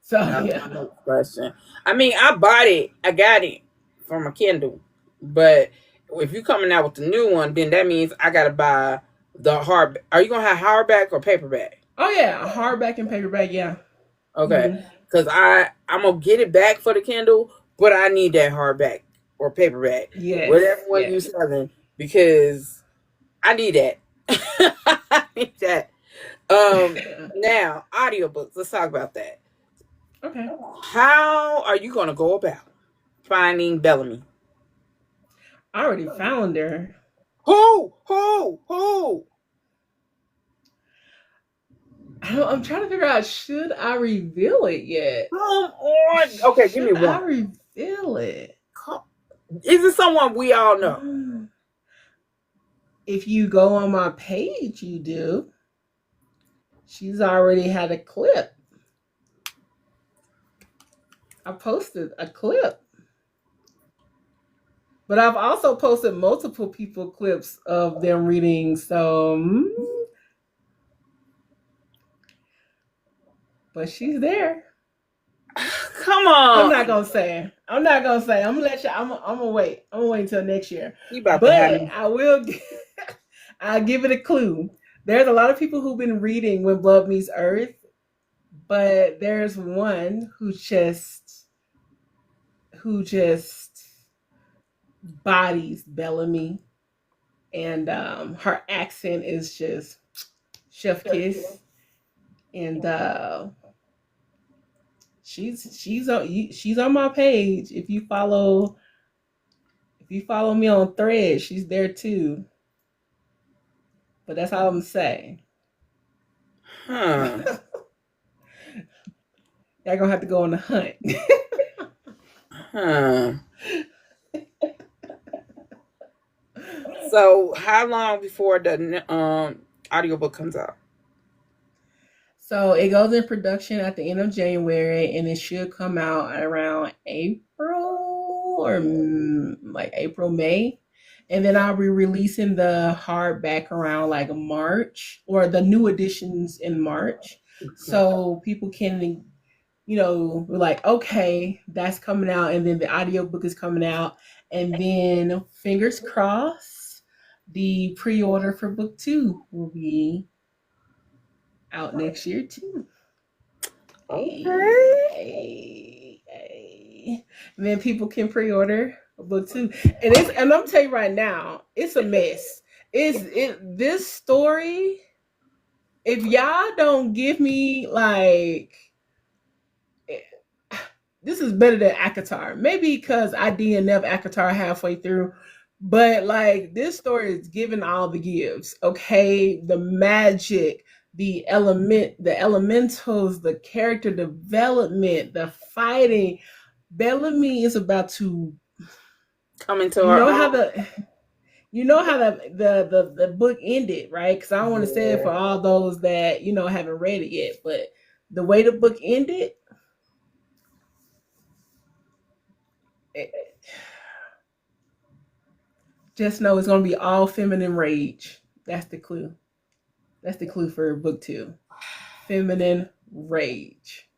So That was yeah. my next question. I mean, I bought it. I got it from a Kindle. But if you're coming out with the new one, then that means I got to buy the hard. Are you going to have hardback or paperback? Oh yeah, hardback and paperback, yeah. Okay. Mm-hmm. Because I'm going to get it back for the Kindle, but I need that hardback or paperback, whatever Yes, one you're yes. selling, because I need that. I need that. Now, audiobooks. Let's talk about that. Okay. How are you going to go about finding Bellamy? I already found her. Who? Who? Who? I'm trying to figure out should I reveal it yet? Come on. Okay, give me Should I one. reveal it? Come- Is it someone we all know? Um, if you go on my page, you do. She's already had a clip. I posted a clip. But I've also posted multiple people clips of them reading some, but she's there. Come I'm on. not gonna say. I'm not gonna say. I'm gonna let you. I'm gonna wait. I'm gonna wait until next year. You about to have But me. I will. I'll give it a clue. There's a lot of people who've been reading When Blood Meets Earth, but there's one who just bodies Bellamy, and her accent is just chef kiss, and she's on my page. If you follow me on Thread, she's there too. But that's all I'm saying. Huh. Y'all gonna have to go on the hunt. Huh. So, how long before the audiobook comes out? So it goes in production at the end of January, and it should come out around April or like April, May. And then I'll be releasing the hardback around like March or the new editions in March. So people can, we're like, okay, that's coming out. And then the audiobook is coming out. And then fingers crossed, the pre order for book two will be out next year too. Hey, Okay. hey, hey. And then people can pre-order a book too. And I'm tell you right now, it's a mess. Is it this story? If y'all don't give me like this is better than Akatar. Maybe because I DNF Akatar halfway through. But like this story is giving all the gives. Okay. The magic, the elementals, the character development, the fighting. Bellamy is about to Come into you our know how own. the you know how the book ended, right? Because I don't want to say it Yeah. for all those that haven't read it yet, but the way the book ended, it, just know it's gonna be all feminine rage. That's the clue. That's the clue for book two. Feminine rage.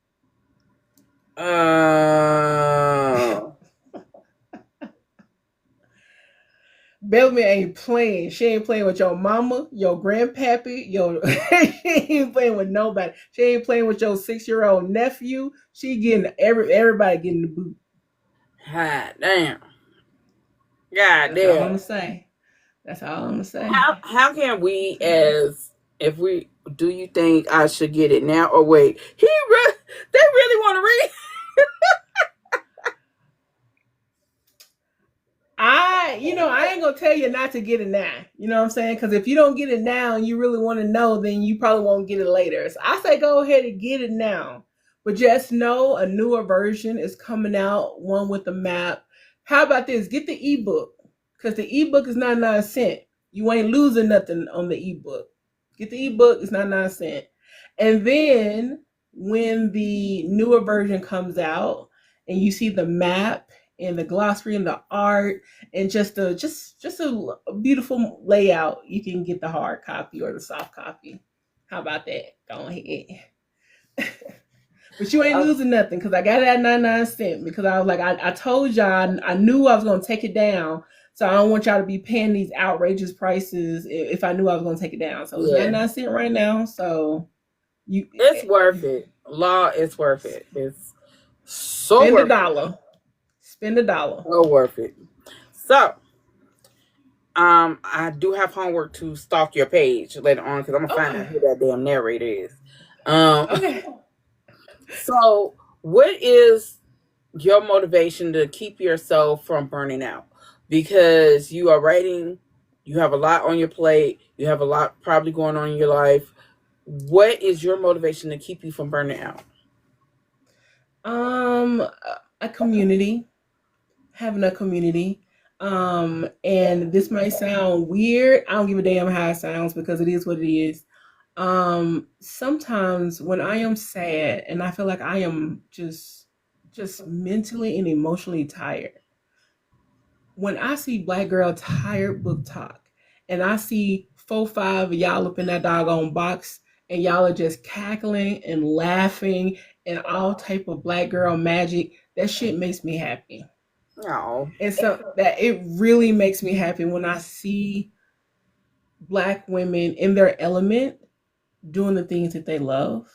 Uh, Bellamy ain't playing. She ain't playing with your mama, your grandpappy, she ain't playing with nobody. She ain't playing with your 6-year-old nephew. She getting everybody getting the boot. God damn. God That's all I'm damn. gonna say. That's all I'm gonna say. How can we, as if we, do you think I should get it now or wait? They really want to read. I ain't gonna tell you not to get it now. You know what I'm saying? Because if you don't get it now and you really want to know, then you probably won't get it later. So I say go ahead and get it now. But just know a newer version is coming out, one with the map. How about this? Get the ebook. Because the ebook is 99 cents. You ain't losing nothing on the ebook. Get the ebook, it's 99 cents. And then when the newer version comes out and you see the map and the glossary and the art and just a beautiful layout, you can get the hard copy or the soft copy. How about that? Go ahead. But you ain't Oh, losing nothing because I got it at 99 cents because I was like, I told y'all I knew I was gonna take it down. So I don't want y'all to be paying these outrageous prices if I knew I was gonna take it down. So it's yeah, 99 cents right now. So you it's worth it. Law, it's worth it. It's so spend a worth it. dollar. Spend a dollar. So worth it. So, I do have homework to stalk your page later on because I'm gonna find out Okay. who that damn narrator is. Um, Okay. so what is your motivation to keep yourself from burning out? Because you are writing, you have a lot on your plate, you have a lot probably going on in your life. What is your motivation to keep you from burning out? Um, a community, having a community. And this might sound weird. I don't give a damn how it sounds because it is what it is. Sometimes when I am sad and I feel like I am just mentally and emotionally tired, when I see Black Girl Tired Book Talk and I see 4, 5 of y'all up in that doggone box and y'all are just cackling and laughing and all type of Black girl magic, that shit makes me happy. No. And so that it really makes me happy when I see Black women in their element doing the things that they love.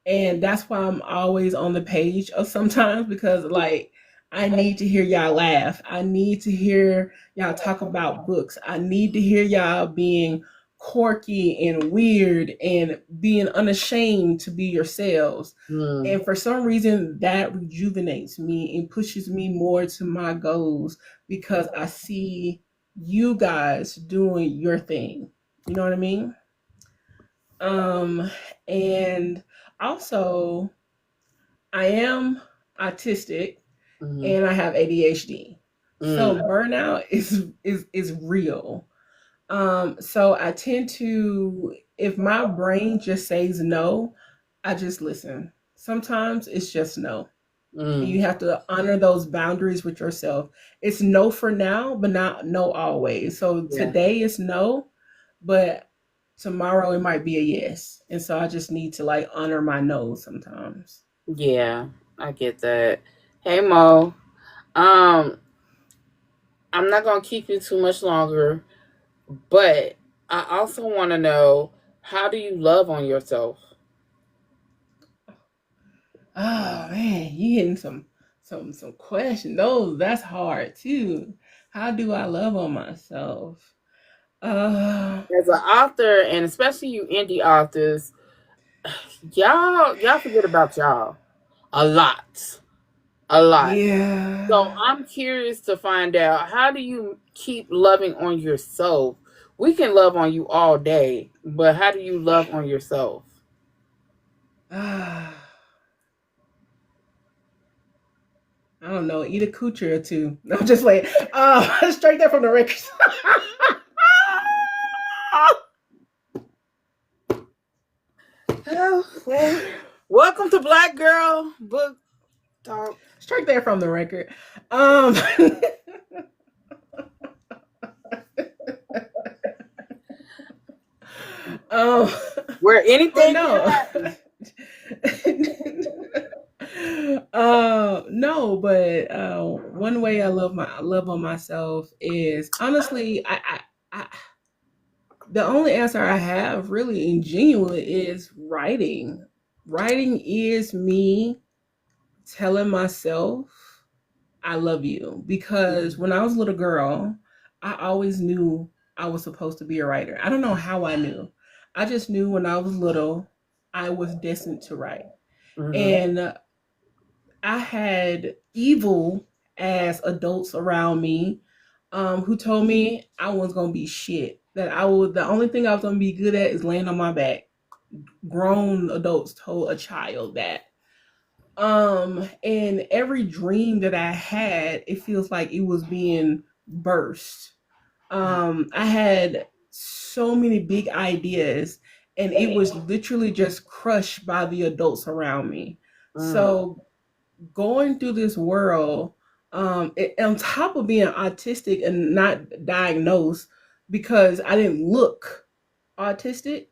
And that's why I'm always on the page of sometimes because like I need to hear y'all laugh. I need to hear y'all talk about books. I need to hear y'all being quirky and weird and being unashamed to be yourselves. Hmm. And for some reason that rejuvenates me and pushes me more to my goals because I see you guys doing your thing. You know what I mean? Um and also I am autistic Hmm. and I have ADHD. So Mm. burnout is real. So I tend to if my brain just says no, I just listen. Sometimes it's just no. And Mm. you have to honor those boundaries with yourself. It's no for now, but not no always. So Yeah. today is no, but tomorrow it might be a yes. And so I just need to like honor my no sometimes. Yeah. I get that. Hey Mo. Um, I'm not gonna keep you too much longer, but I also want to know, how do you love on yourself? Oh man, you hitting some questions. Those that's hard too. How do I love on myself? Uh As an author, and especially you indie authors, y'all forget about y'all a lot, a lot. So yeah. I'm curious to find out, how do you keep loving on yourself? We can love on you all day, but how do you love on yourself? Ah, I don't know, eat a coochie or two. No, I'm just like, straight there from the records. Oh, well, welcome to Black Girl Book Talk. Straight there from the record. Um, um, Where but anything can no. happen. No, but one way I love on myself is honestly, I the only answer I have really and genuinely is writing. Writing is me telling myself I love you because when I was a little girl, I always knew I was supposed to be a writer. I don't know how I knew. I just knew when I was little, I was destined to write. Mm-hmm. And I had evil as adults around me who told me I was going to be shit. That I would, the only thing I was going to be good at is laying on my back. Grown adults told a child that. And every dream that I had, it feels like it was being burst. I had so many big ideas, and it was literally just crushed by the adults around me. Mm-hmm. So going through this world, on top of being autistic and not diagnosed, because I didn't look autistic,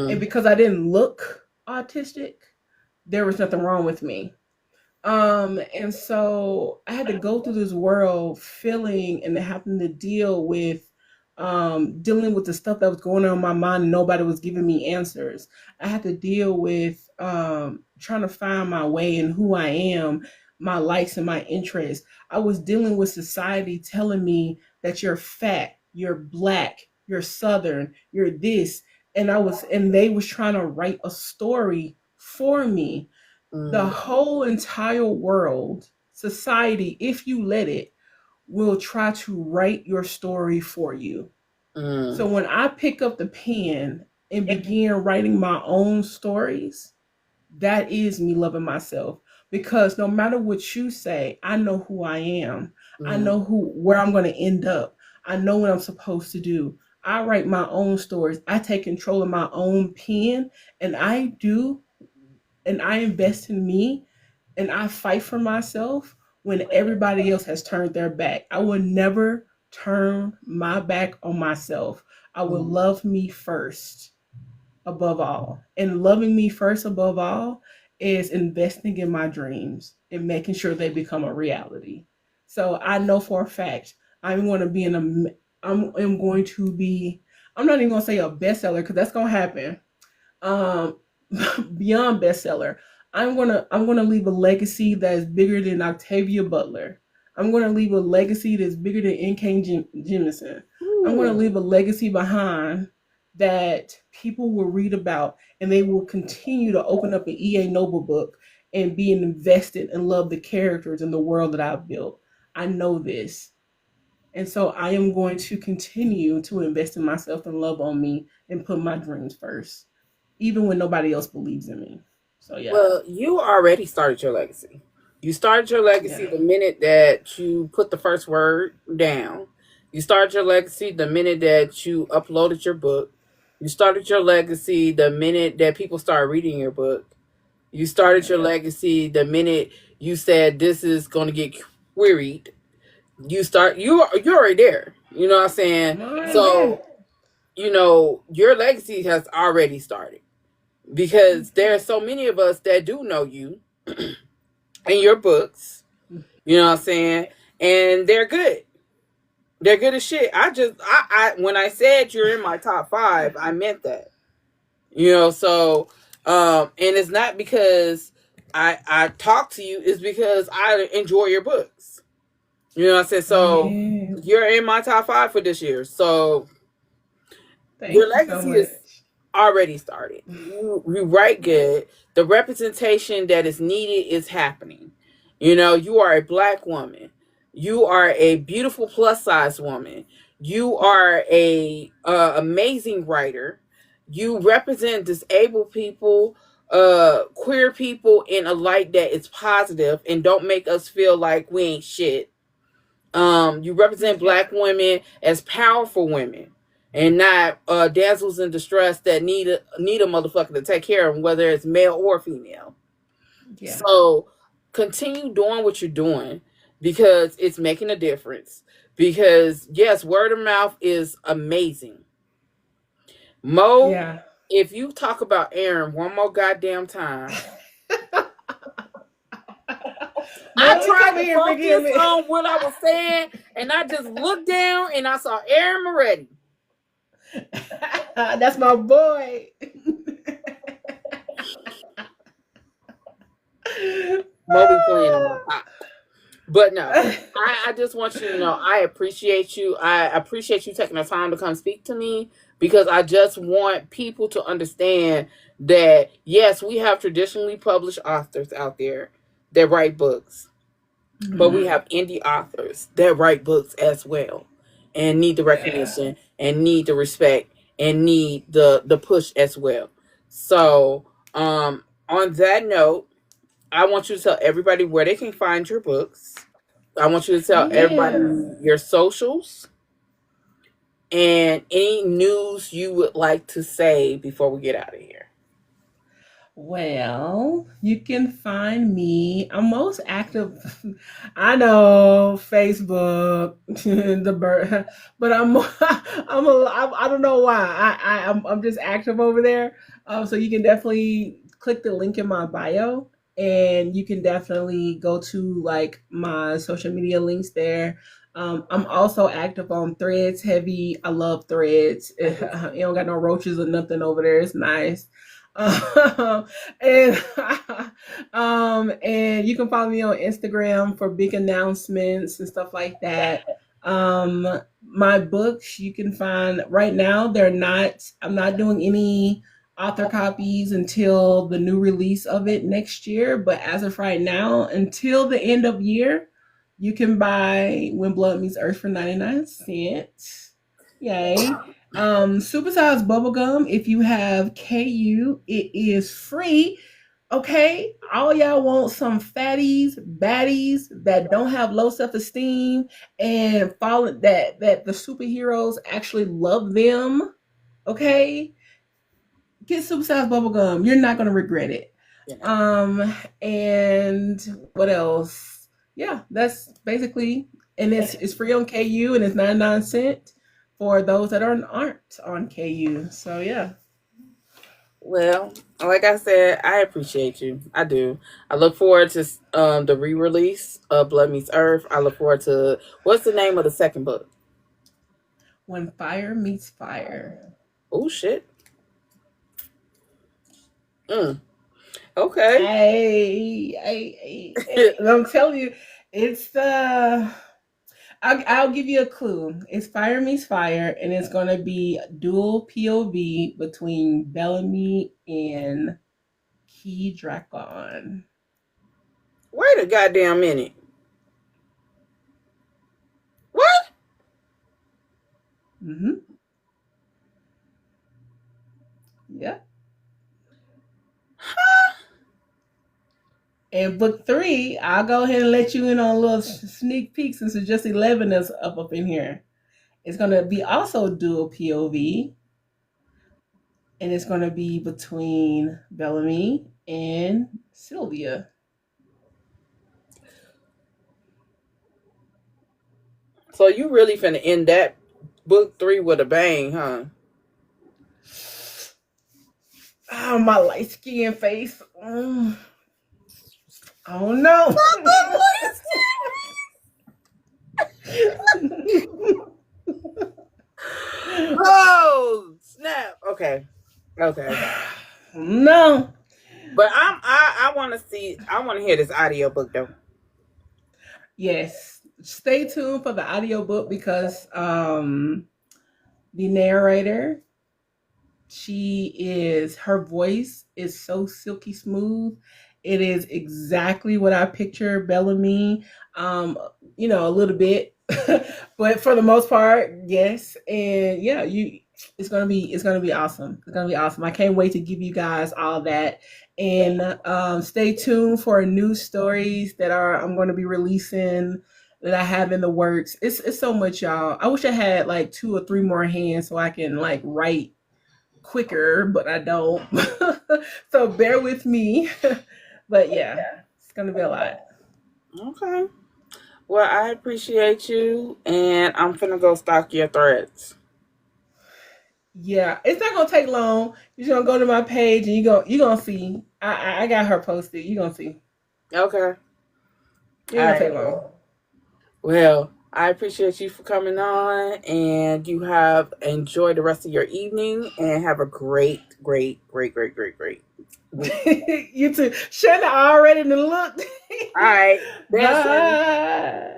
and Mm-hmm. because I didn't look autistic, there was nothing wrong with me. And so I had to go through this world feeling and having to dealing with the stuff that was going on in my mind and nobody was giving me answers. I had to deal with trying to find my way and who I am, my likes and my interests. I was dealing with society telling me that you're fat, you're black, you're southern, you're this. And they was trying to write a story for me. The Mm-hmm. whole entire world, society, if you let it, will try to write your story for you. So Mm-hmm. when I pick up the pen and begin writing my own stories, that is me loving myself. Because no matter what you say, I know who I am. I know where I'm going to end up. I know what I'm supposed to do. I write my own stories. I take control of my own pen, and I invest in me, and I fight for myself when everybody else has turned their back. I will never turn my back on myself. I will Mm-hmm. love me first above all. And loving me first above all is investing in my dreams and making sure they become a reality. So I know for a fact I'm going to be in a I'm going to be I'm not even going to say a bestseller because that's going to happen. um Beyond bestseller, I'm gonna leave a legacy that is bigger than Octavia Butler. I'm gonna leave a legacy that's bigger than N.K. Jemisin. I'm gonna Ooh. leave a legacy behind that people will read about, and they will continue to open up an E.A. Noble book and be invested and love the characters and the world that I've built. I know this. And so I am going to continue to invest in myself and love on me and put my dreams first, even when nobody else believes in me. So yeah, Well, you already started your legacy. You started your yeah, legacy the minute that you put the first word down. You started your legacy the minute that you uploaded your book. You started your legacy the minute that people started reading your book. You started yeah, your legacy the minute you said this is going to get queried. You're already there. You know what I'm saying? I'm already there. So, your legacy has already started because there are so many of us that do know you and your books. You know what I'm saying? And they're good. They're good as shit. I when I said you're in my top five, I meant that. So and it's not because I talk to you, it's because I enjoy your books. You know what I'm saying? So Yeah, you're in my top five for this year. So your thank you so legacy is much. already started. You write good. The representation that is needed is happening. You are a black woman. You are a beautiful plus size woman. You are a amazing writer. You represent disabled people, queer people in a light that is positive and don't make us feel like we ain't shit. You represent Yeah, black women as powerful women and not damsels in distress that need a motherfucker to take care of them, whether it's male or female. yeah, So continue doing what you're doing because it's making a difference. Because yes, word of mouth is amazing. Mo, yeah. if you talk about Aaron one more goddamn time, I Molly, tried come to here and forgive focus me. on what I was saying, and I just looked down and I saw Aaron Moretti. That's my boy. Mo be playing on my pop. But no, I just want you to know I appreciate you. I appreciate you taking the time to come speak to me because I just want people to understand that yes, we have traditionally published authors out there that write books, but we Mhm. have indie authors that write books as well and need the Yeah. recognition and need the respect and need the push as well. So, on that note, I want you to tell everybody where they can find your books. I want you to tell everybody Yeah. your socials and any news you would like to say before we get out of here. Well, you can find me. I'm most active. I know Facebook, the bird, but I don't know why. I'm just active over there. So you can definitely click the link in my bio, and you can definitely go to like my social media links there. I'm also active on Threads. Heavy. I love Threads. You don't got no roaches or nothing over there. It's nice. And and you can follow me on Instagram for big announcements and stuff like that. My books you can find right now. They're not. I'm not doing any author copies until the new release of it next year. But as of right now, until the end of year, you can buy When Blood Meets Earth for 99 cents. Yay. Supersized bubblegum, if you have KU, it is free. Okay, all y'all want some fatties, baddies that don't have low self-esteem and follow that the superheroes actually love them. Okay, get supersized bubblegum. You're not gonna regret it. You know. And what else? Yeah, that's basically, and it's free on KU and it's 99 cents for those that aren't on KU. So yeah. Well, like I said, I appreciate you. I do. I look forward to the re-release of Blood Meets Earth. I look forward to what's the name of the second book? When fire meets fire. Oh shit. Mm. Okay. I'm telling you, it's the. I'll give you a clue. It's Fire Meets Fire, and it's gonna be dual POV between Bellamy and Key Dracon. Wait a goddamn minute. What? Mm-hmm. Yeah. And book three, I'll go ahead and let you in on a little sneak peek since it's just 11 that's up in here. It's gonna be also dual POV, and it's gonna be between Bellamy and Sylvia. So you really finna end that book three with a bang, huh? Oh, my light skin face. I don't know. Oh snap! Okay, okay. No. But I want to see. I want to hear this audio book though. Yes. Stay tuned for the audiobook because the narrator, her voice is so silky smooth. It is exactly what I picture Bellamy. A little bit, but for the most part, yes. And yeah, it's gonna be awesome. It's gonna be awesome. I can't wait to give you guys all that. And stay tuned for new stories that I'm going to be releasing that I have in the works. It's so much, y'all. I wish I had like two or three more hands so I can like write quicker, but I don't. So bear with me. But yeah, it's gonna be a lot. Okay. Well, I appreciate you, and I'm finna go stalk your threads. Yeah, it's not gonna take long. You're gonna go to my page and you gonna see. I got her posted. You gonna see. Okay. It All ain't gonna right. take long. Well, I appreciate you for coming on, and you have enjoyed the rest of your evening, and have a great, great, great, great, great, great week. You too. Shouldn't have already looked. All right, dancing. Bye.